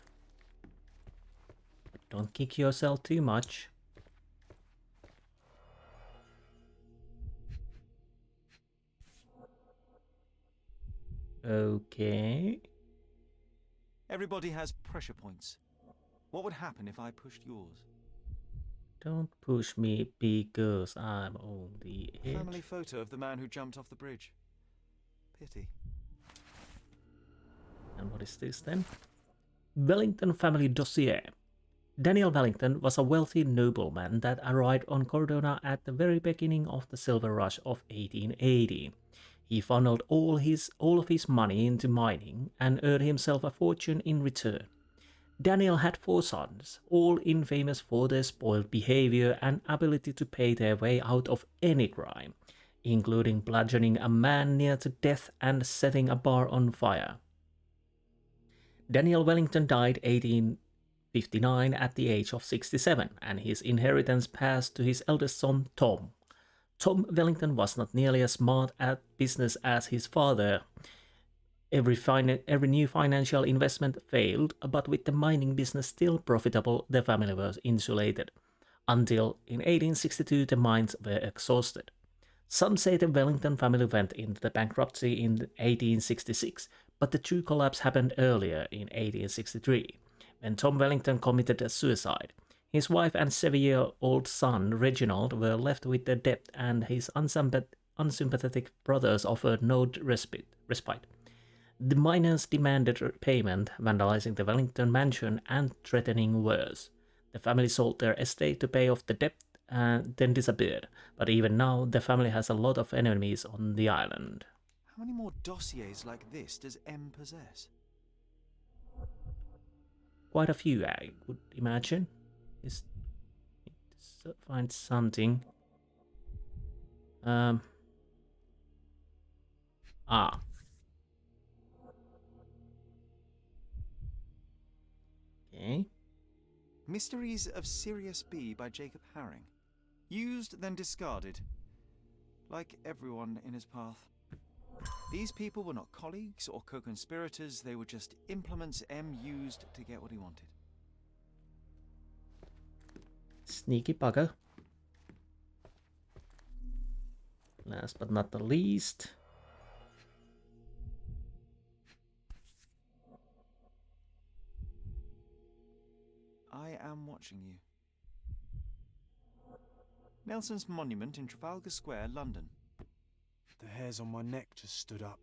But don't kick yourself too much. Okay. Everybody has pressure points. What would happen if I pushed yours? Don't push me because I'm on the edge. Family photo of the man who jumped off the bridge. Pity. And what is this then? Wellington family dossier. Daniel Wellington was a wealthy nobleman that arrived on Cordona at the very beginning of the silver rush of 1880. He funneled all of his money into mining and earned himself a fortune in return. Daniel had 4 sons, all infamous for their spoiled behavior and ability to pay their way out of any crime, including bludgeoning a man near to death and setting a bar on fire. Daniel Wellington died 1859 at the age of 67, and his inheritance passed to his eldest son, Tom. Tom Wellington was not nearly as smart at business as his father. Every new financial investment failed, but with the mining business still profitable, the family was insulated. Until in 1862 the mines were exhausted. Some say the Wellington family went into the bankruptcy in 1866, but the true collapse happened earlier in 1863, when Tom Wellington committed suicide. His wife and 7-year-old son, Reginald, were left with the debt, and his unsympathetic brothers offered no respite. The miners demanded payment, vandalizing the Wellington mansion and threatening worse. The family sold their estate to pay off the debt and then disappeared, but even now the family has a lot of enemies on the island. How many more dossiers like this does M possess? Quite a few, I would imagine. Just need to find something. Okay. Mysteries of Sirius B by Jacob Haring. Used, then discarded. Like everyone in his path. These people were not colleagues or co-conspirators, they were just implements M used to get what he wanted. Sneaky bugger. Last but not the least. I am watching you. Nelson's monument in Trafalgar Square, London. The hairs on my neck just stood up.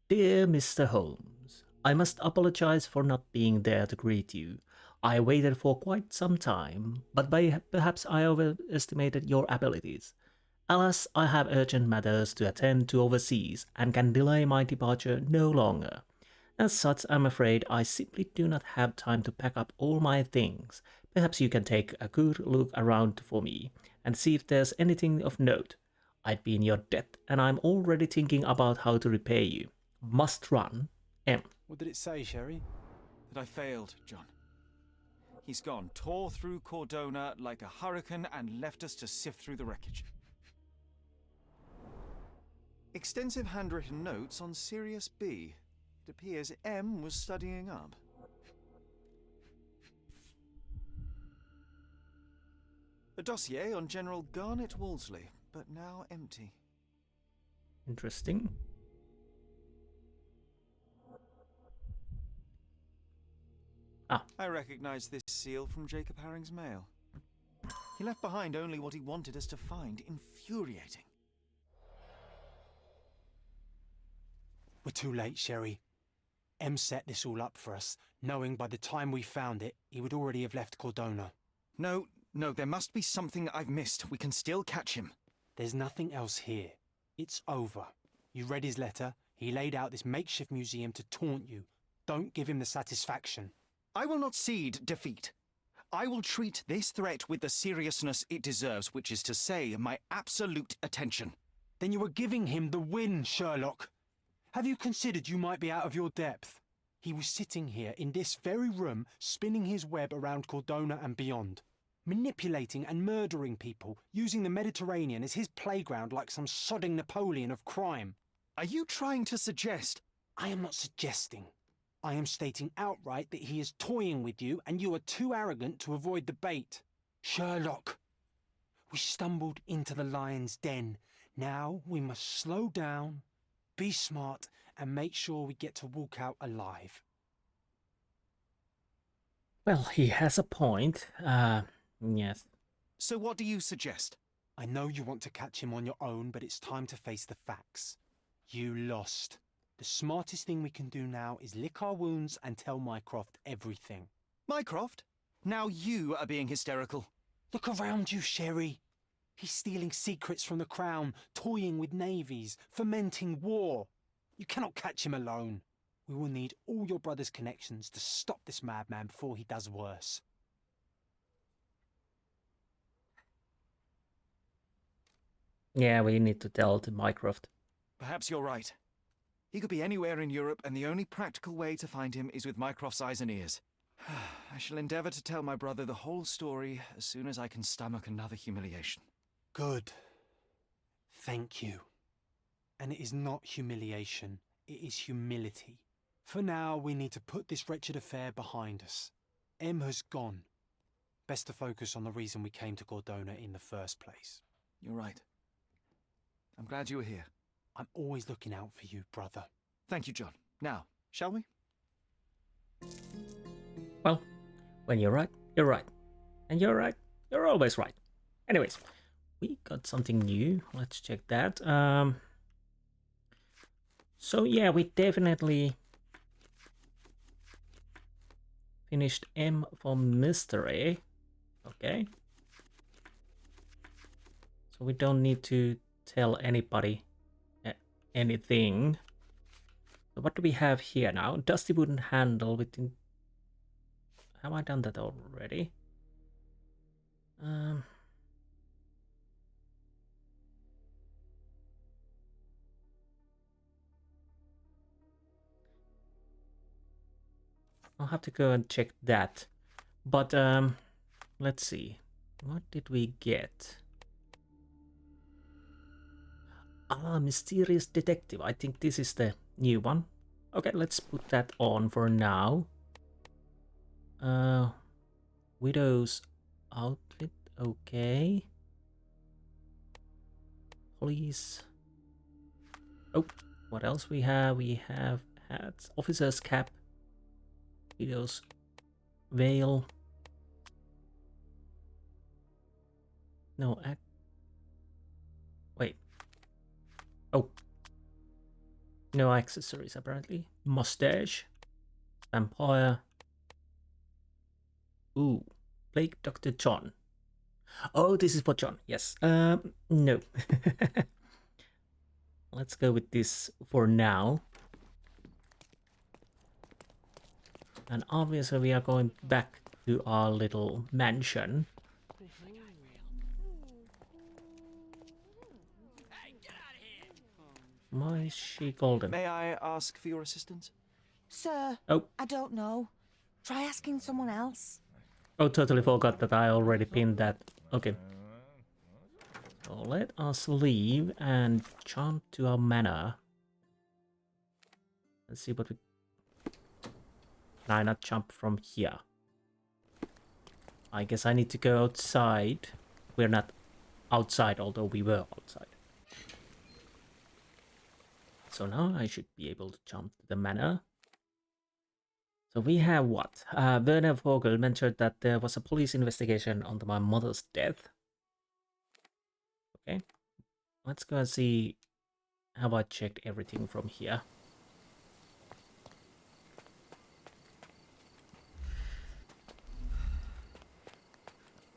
Dear Mr. Holmes, I must apologize for not being there to greet you. I waited for quite some time, but perhaps I overestimated your abilities. Alas, I have urgent matters to attend to overseas and can delay my departure no longer. As such, I'm afraid I simply do not have time to pack up all my things. Perhaps you can take a good look around for me and see if there's anything of note. I'd be in your debt, and I'm already thinking about how to repay you. Must run, M. What did it say, Sherry? That I failed, John. He's gone, tore through Cordona like a hurricane and left us to sift through the wreckage. Extensive handwritten notes on Sirius B. It appears M was studying up. A dossier on General Garnet Wolseley, but now empty. Interesting. I recognize this seal from Jacob Haring's mail. He left behind only what he wanted us to find. Infuriating. We're too late, Sherry. M set this all up for us, knowing by the time we found it, he would already have left Cordona. No, there must be something I've missed. We can still catch him. There's nothing else here. It's over. You read his letter. He laid out this makeshift museum to taunt you. Don't give him the satisfaction. I will not cede defeat. I will treat this threat with the seriousness it deserves, which is to say, my absolute attention. Then you were giving him the win, Sherlock. Have you considered you might be out of your depth? He was sitting here in this very room, spinning his web around Cordona and beyond, manipulating and murdering people, using the Mediterranean as his playground like some sodding Napoleon of crime. Are you trying to suggest? I am not suggesting. I am stating outright that he is toying with you and you are too arrogant to avoid the bait. Sherlock, we stumbled into the lion's den. Now we must slow down, be smart, and make sure we get to walk out alive. Well, he has a point. Yes. So what do you suggest? I know you want to catch him on your own, but it's time to face the facts. You lost. The smartest thing we can do now is lick our wounds and tell Mycroft everything. Mycroft? Now you are being hysterical. Look around you, Sherry. He's stealing secrets from the Crown, toying with navies, fomenting war. You cannot catch him alone. We will need all your brother's connections to stop this madman before he does worse. Yeah, we need to tell to Mycroft. Perhaps you're right. He could be anywhere in Europe, and the only practical way to find him is with Mycroft's eyes and ears. I shall endeavour to tell my brother the whole story as soon as I can stomach another humiliation. Good. Thank you. And it is not humiliation, it is humility. For now, we need to put this wretched affair behind us. M has gone. Best to focus on the reason we came to Cordona in the first place. You're right. I'm glad you were here. I'm always looking out for you, brother. Thank you, John. Now, shall we? Well, when you're right, you're right. And you're right, you're always right. Anyways, we got something new. Let's check that. So yeah, we definitely finished M for mystery. Okay. So we don't need to tell anybody anything. So what do we have here now? Dusty wooden handle within... Have I done that already? I'll have to go and check that. But let's see. What did we get? Ah, mysterious detective. I think this is the new one. Okay, let's put that on for now. Widow's outfit. Okay. Police. Oh, what else we have? We have hats. Officer's cap. Widow's veil. No, wait. Oh. No accessories, apparently. Mustache. Vampire. Ooh. Plague Dr. John. Oh, this is for John. Yes. No. Let's go with this for now. And obviously we are going back to our little mansion. Why is she golden? May I ask for your assistance? Sir, Oh. I don't know. Try asking someone else. Oh, totally forgot that I already pinned that. Okay. So let us leave and jump to our manor. Let's see what we... Can I not jump from here? I guess I need to go outside. We're not outside, although we were outside. So now I should be able to jump to the manor. So we have what? Werner Vogel mentioned that there was a police investigation on my mother's death. Okay. Let's go and see how I checked everything from here.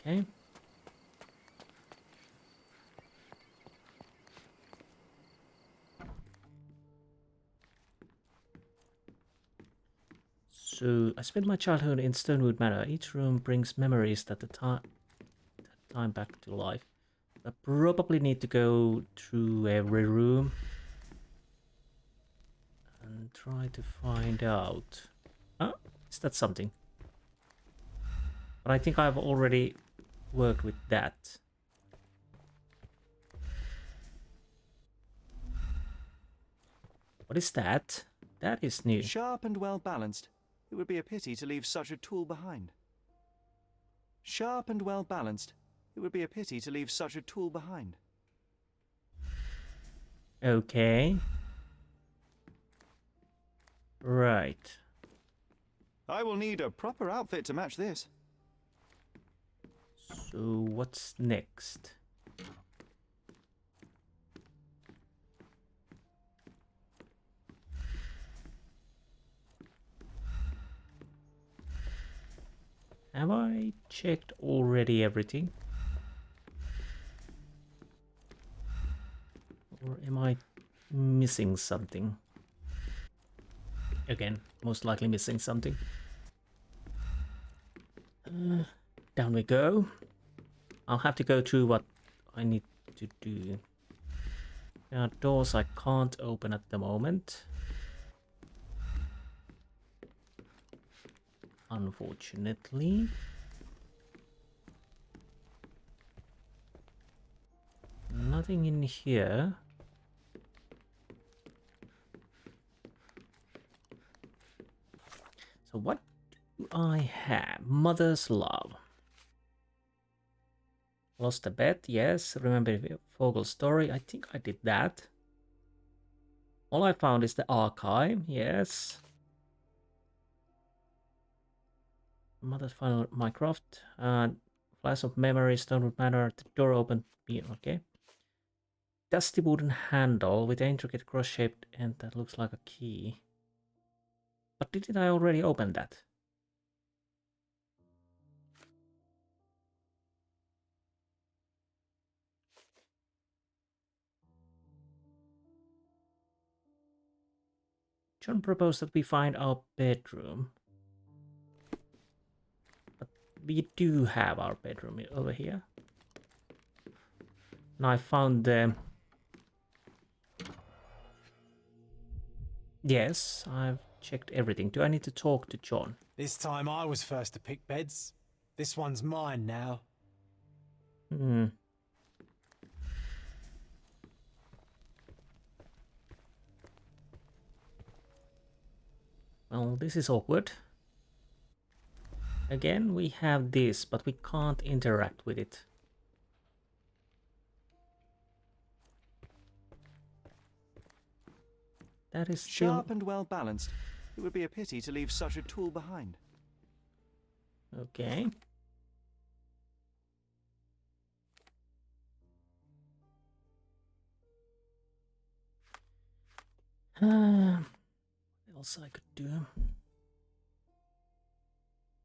Okay. So, I spent my childhood in Stonewood Manor. Each room brings memories that time back to life. I probably need to go through every room and try to find out. Oh, is that something? But I think I've already worked with that. What is that? That is new. Sharp and well balanced. It would be a pity to leave such a tool behind. Sharp and well balanced. It would be a pity to leave such a tool behind. Okay. Right. I will need a proper outfit to match this. So what's next? Have I checked already everything? Or am I missing something? Again, most likely missing something. Down we go. I'll have to go through what I need to do. There are doors I can't open at the moment. Unfortunately. Nothing in here. So what do I have? Mother's love. Lost a bet, yes. Remember Vogel's story? I think I did that. All I found is the archive, yes. Mother's final Minecraft. Flash of memory, Stonewood Manor, the door opened, okay. Dusty wooden handle with an intricate cross-shaped end that looks like a key. But didn't I already open that? John proposed that we find our bedroom. But we do have our bedroom over here. And I found the... Yes, I've checked everything. Do I need to talk to John? This time I was first to pick beds. This one's mine now. Well, this is awkward. Again, we have this, but we can't interact with it. That is still... Sharp and well balanced. It would be a pity to leave such a tool behind. Okay. What else I could do?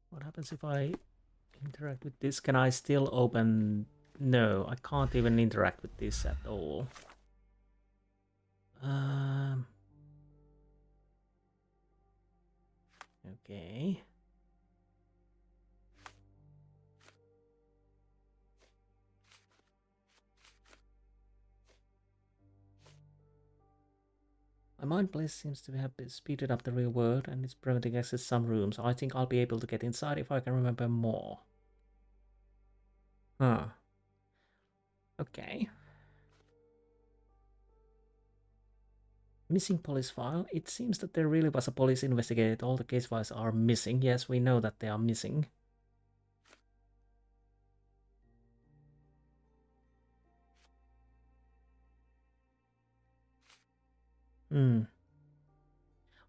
What happens if I interact with this? Can I still open... No, I can't even interact with this at all. Okay. My mind place seems to have speeded up the real world and it's preventing access to some rooms. I think I'll be able to get inside if I can remember more. Huh. Okay. Missing police file. It seems that there really was a police investigated. All the case files are missing. Yes, we know that they are missing.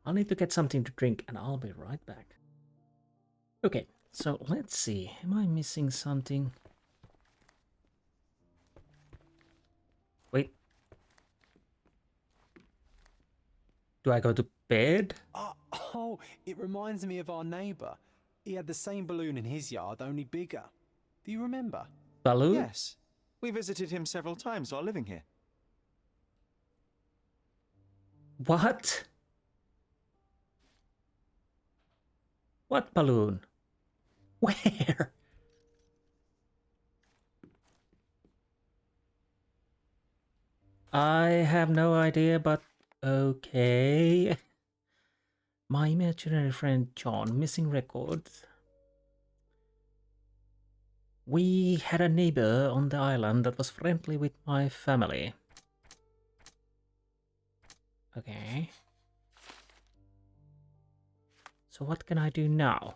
I'll need to get something to drink and I'll be right back. Okay, so let's see. Am I missing something? Wait. Do I go to bed? Oh, it reminds me of our neighbour. He had the same balloon in his yard, only bigger. Do you remember? Balloon? Yes. We visited him several times while living here. What? What balloon? Where? I have no idea, but okay. My imaginary friend John, missing records. We had a neighbor on the island that was friendly with my family. Okay. So what can I do now?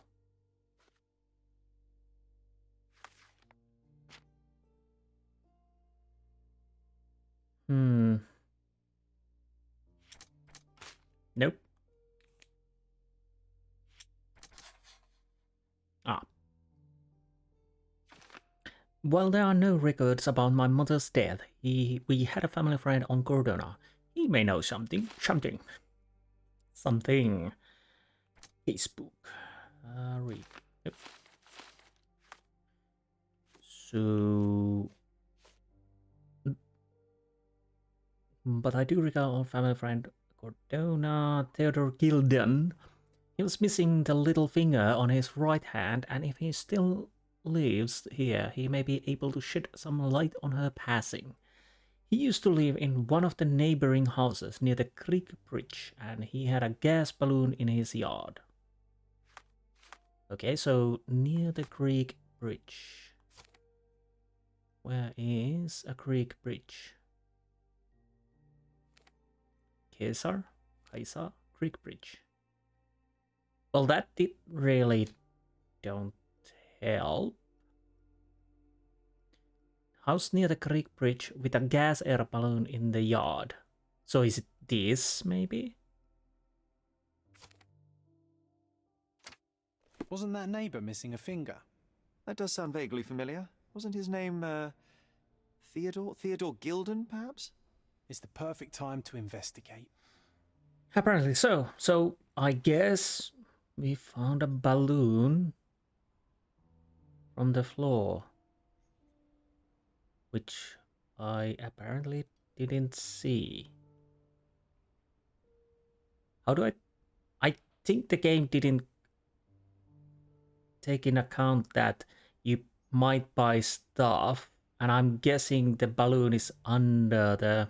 Nope. Ah. Well, there are no records about my mother's death. We had a family friend on Cordona. He may know something. Something. Facebook. Read. Yep. So... But I do recall our family friend Cordona, Theodore Gilden. He was missing the little finger on his right hand, and if he still lives here, he may be able to shed some light on her passing. He used to live in one of the neighboring houses near the creek bridge, and he had a gas balloon in his yard. Okay, so near the creek bridge. Where is a creek bridge? Kaisar Creek Bridge. Well, that did really don't help. House near the creek bridge with a gas air balloon in the yard. So is it this, maybe? Wasn't that neighbour missing a finger? That does sound vaguely familiar. Wasn't his name, Theodore? Theodore Gilden, perhaps? It's the perfect time to investigate. Apparently so. So I guess we found a balloon from the floor, which I apparently didn't see. How do I think the game didn't take in account that you might buy stuff, and I'm guessing the balloon is under the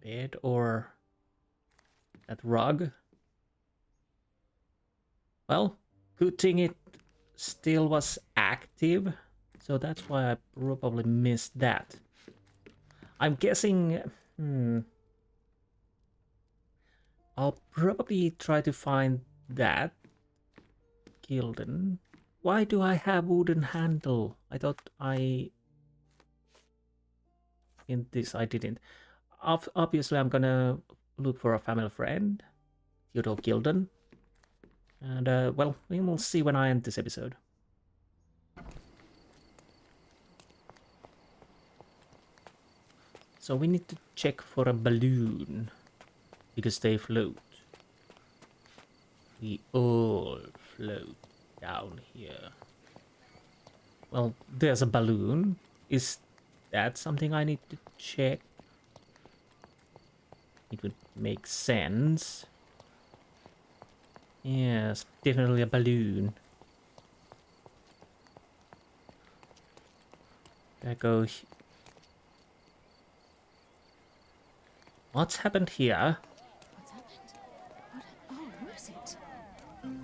bed or that rug. Well, good thing it still was active, so that's why I probably missed that. I'm guessing... I'll probably try to find that. Gilden. Why do I have wooden handle? I thought I... In this I didn't. Obviously I'm gonna look for a family friend. Theodore Gilden. And well, we will see when I end this episode. So we need to check for a balloon, because they float. We all float down here. Well, there's a balloon. Is that something I need to check? It would make sense. Yes, definitely a balloon. There goes. What's happened here? What's happened? Who is it?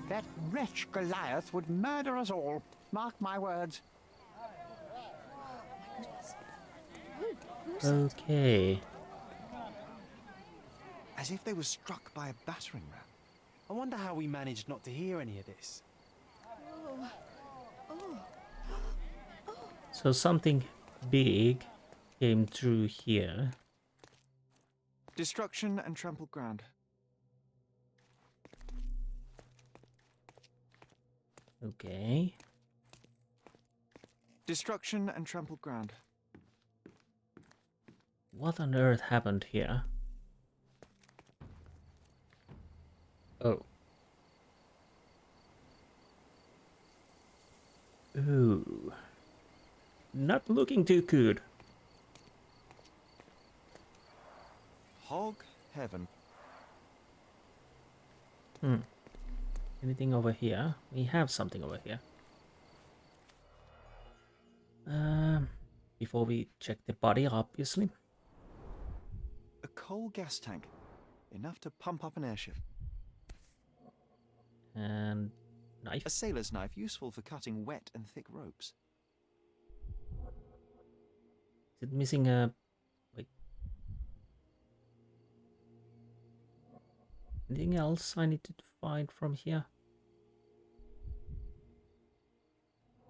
That wretch Goliath would murder us all. Mark my words. Okay. As if they were struck by a battering ram. I wonder how we managed not to hear any of this. So something big came through here. Destruction and trampled ground. Okay. Destruction and trampled ground. What on earth happened here? Oh. Ooh. Not looking too good. Hog heaven. Anything over here? We have something over here. Before we check the body, obviously. A coal gas tank. Enough to pump up an airship. And knife. A sailor's knife, useful for cutting wet and thick ropes. Is it missing a... Wait. Anything else I need to find from here?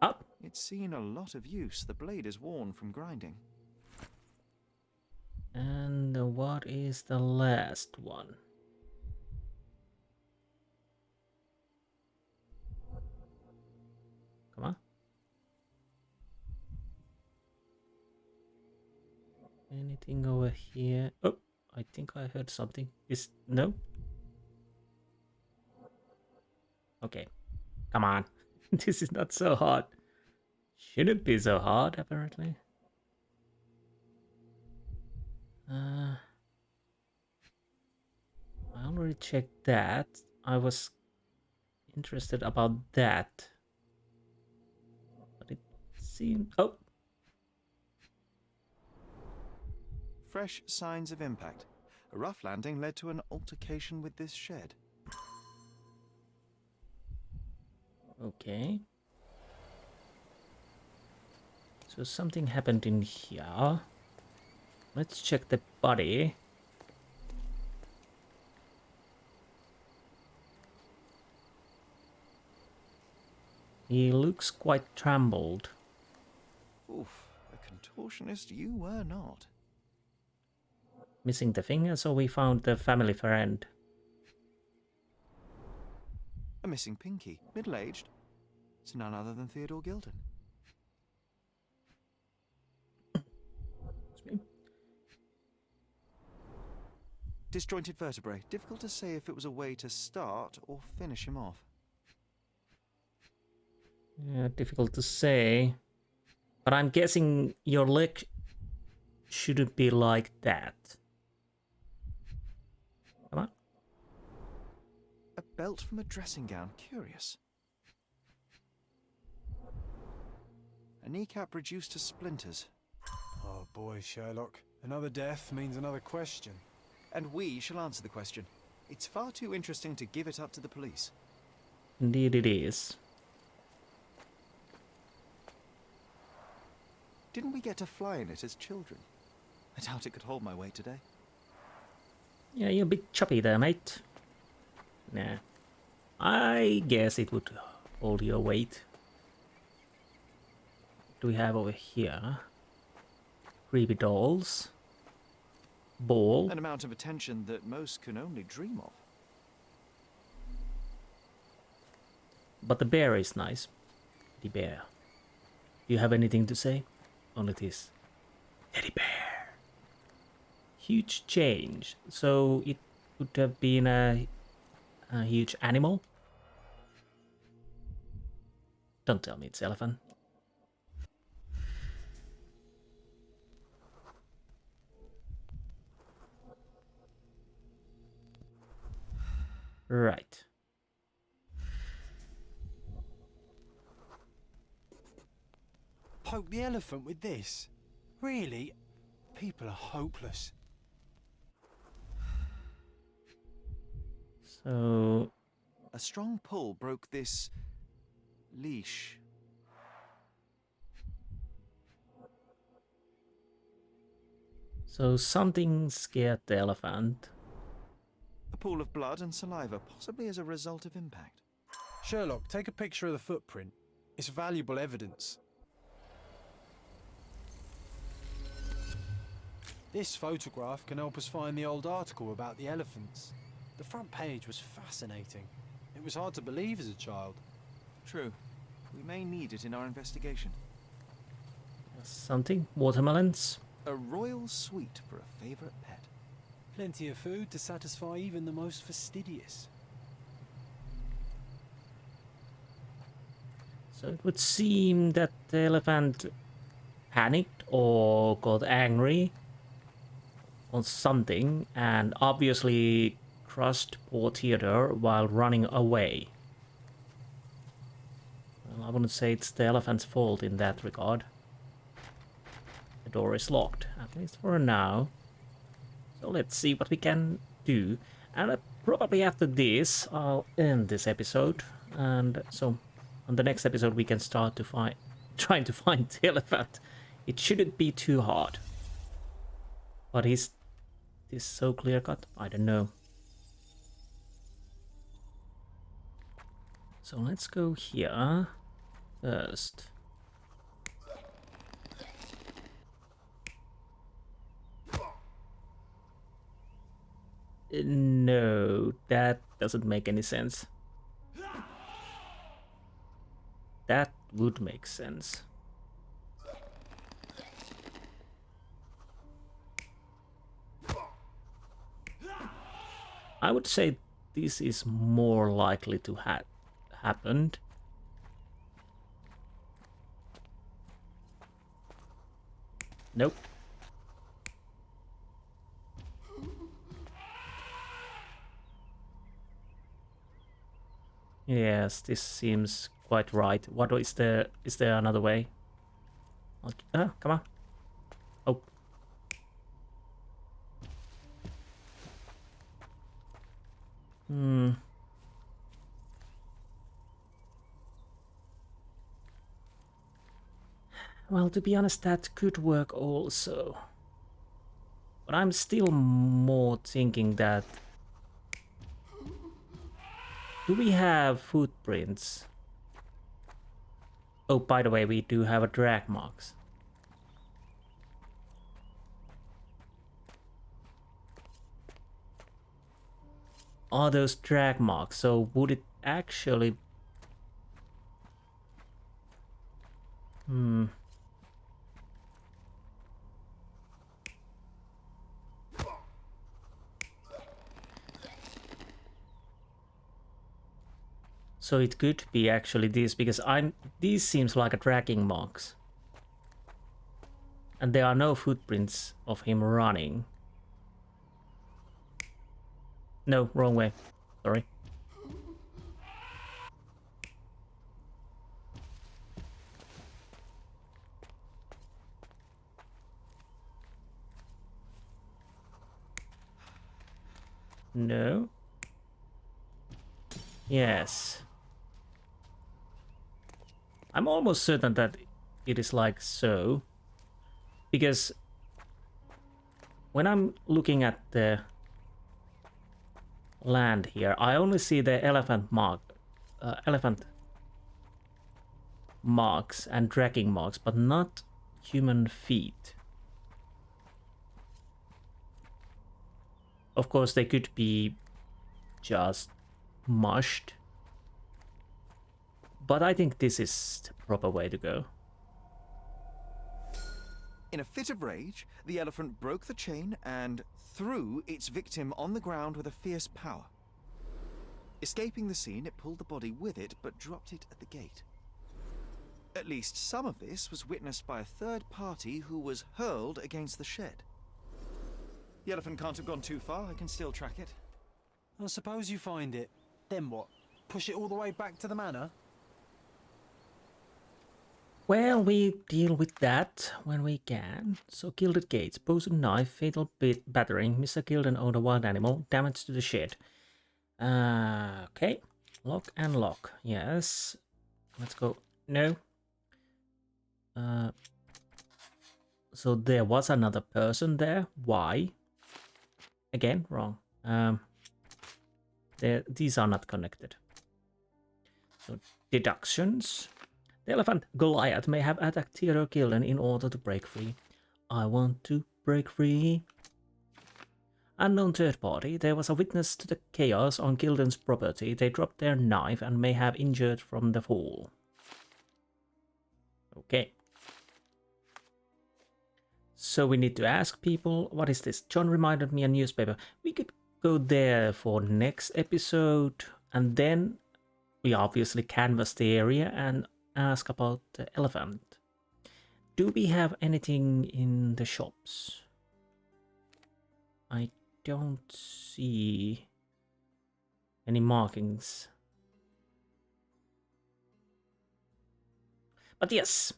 Up. It's seen a lot of use. The blade is worn from grinding. And what is the last one? Come on. Anything over here? Oh, I think I heard something. No? Okay. Come on. This is not so hard. Shouldn't be so hard, apparently. I already checked that. I was interested about that. But it seemed... Oh! Fresh signs of impact. A rough landing led to an altercation with this shed. Okay. So something happened in here. Let's check the body. He looks quite trembled. Oof, a contortionist you were not. Missing the finger, so we found the family friend. A missing pinky, middle-aged. It's none other than Theodore Gilden. Disjointed vertebrae. Difficult to say if it was a way to start or finish him off. Yeah, difficult to say. But I'm guessing your leg shouldn't be like that. Come on. A belt from a dressing gown. Curious. A kneecap reduced to splinters. Oh boy, Sherlock. Another death means another question. And we shall answer the question. It's far too interesting to give it up to the police. Indeed it is. Didn't we get to fly in it as children? I doubt it could hold my weight today. Yeah, you're a bit choppy there, mate. Nah. I guess it would hold your weight. What do we have over here? Creepy dolls. Ball. An amount of attention that most can only dream of. But the bear is nice. The bear. Do you have anything to say? Only this. Teddy bear. Huge change. So it could have been a huge animal. Don't tell me it's elephant. Right. Poke the elephant with this? Really? People are hopeless. So... A strong pull broke this... leash. So something scared the elephant. A pool of blood and saliva, possibly as a result of impact. Sherlock, take a picture of the footprint. It's valuable evidence. This photograph can help us find the old article about the elephants. The front page was fascinating. It was hard to believe as a child. True. We may need it in our investigation. Something? Watermelons? A royal sweet for a favourite pet. Plenty of food to satisfy even the most fastidious. So it would seem that the elephant panicked or got angry on something and obviously crushed poor Theodore while running away. Well, I wouldn't say it's the elephant's fault in that regard. The door is locked, at least for now. So let's see what we can do. And probably after this, I'll end this episode. And so on the next episode, we can start to trying to find the elephant. It shouldn't be too hard. But is this so clear-cut? I don't know. So let's go here first. No, that doesn't make any sense. That would make sense. I would say this is more likely to happen. Nope. Yes, this seems quite right. What is there? Is there another way? Come on. Oh. Well, to be honest, that could work also. But I'm still more thinking that... Do we have footprints? Oh, by the way, we do have a drag marks. Are those drag marks? So would it actually... So it could be actually this, because these seems like a tracking marks. And there are no footprints of him running. No, wrong way. Sorry. No. Yes. I'm almost certain that it is like so. Because when I'm looking at the land here, I only see the elephant marks and tracking marks, but not human feet. Of course, they could be just mushed, but I think this is the proper way to go. In a fit of rage, the elephant broke the chain and threw its victim on the ground with a fierce power. Escaping the scene, it pulled the body with it, but dropped it at the gate. At least some of this was witnessed by a third party who was hurled against the shed. The elephant can't have gone too far. I can still track it. I suppose you find it. Then what? Push it all the way back to the manor? Well, we deal with that when we can. So, gilded gates, poisoned knife, fatal battering, Mr. Gilden owned a wild animal, damage to the shed. Okay, lock and lock. Yes, let's go. No. So there was another person there. Why? Again, wrong. These are not connected. So deductions. The elephant Goliath may have attacked Theodore Gilden in order to break free. I want to break free. Unknown third party. There was a witness to the chaos on Gilden's property. They dropped their knife and may have injured from the fall. Okay. So we need to ask people, what is this? John reminded me a newspaper. We could go there for next episode, and then we obviously canvass the area and ask about the elephant. Do we have anything in the shops? I don't see any markings. But yes,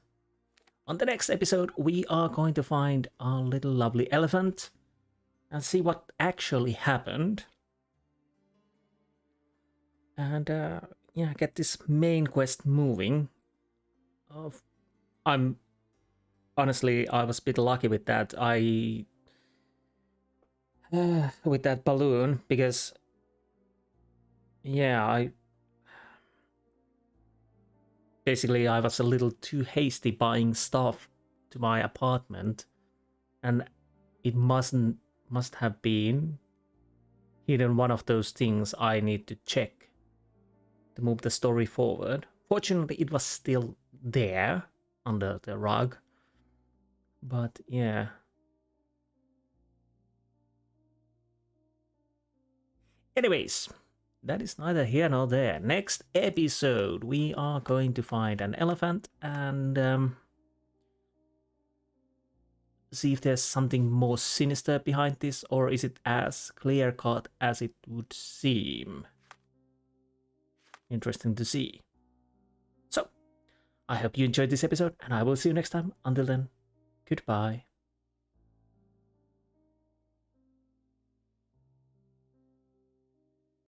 on the next episode we are going to find our little lovely elephant and see what actually happened. And yeah, get this main quest moving. Honestly, I was a bit lucky with that. With that balloon, because yeah, I was a little too hasty buying stuff to my apartment, and it must have been hidden one of those things I need to check to move the story forward. Fortunately, it was still there under the rug, but yeah. Anyways, that is neither here nor there. Next episode, we are going to find an elephant and see if there's something more sinister behind this, or is it as clear-cut as it would seem? Interesting to see. So, I hope you enjoyed this episode, and I will see you next time. Until then, goodbye.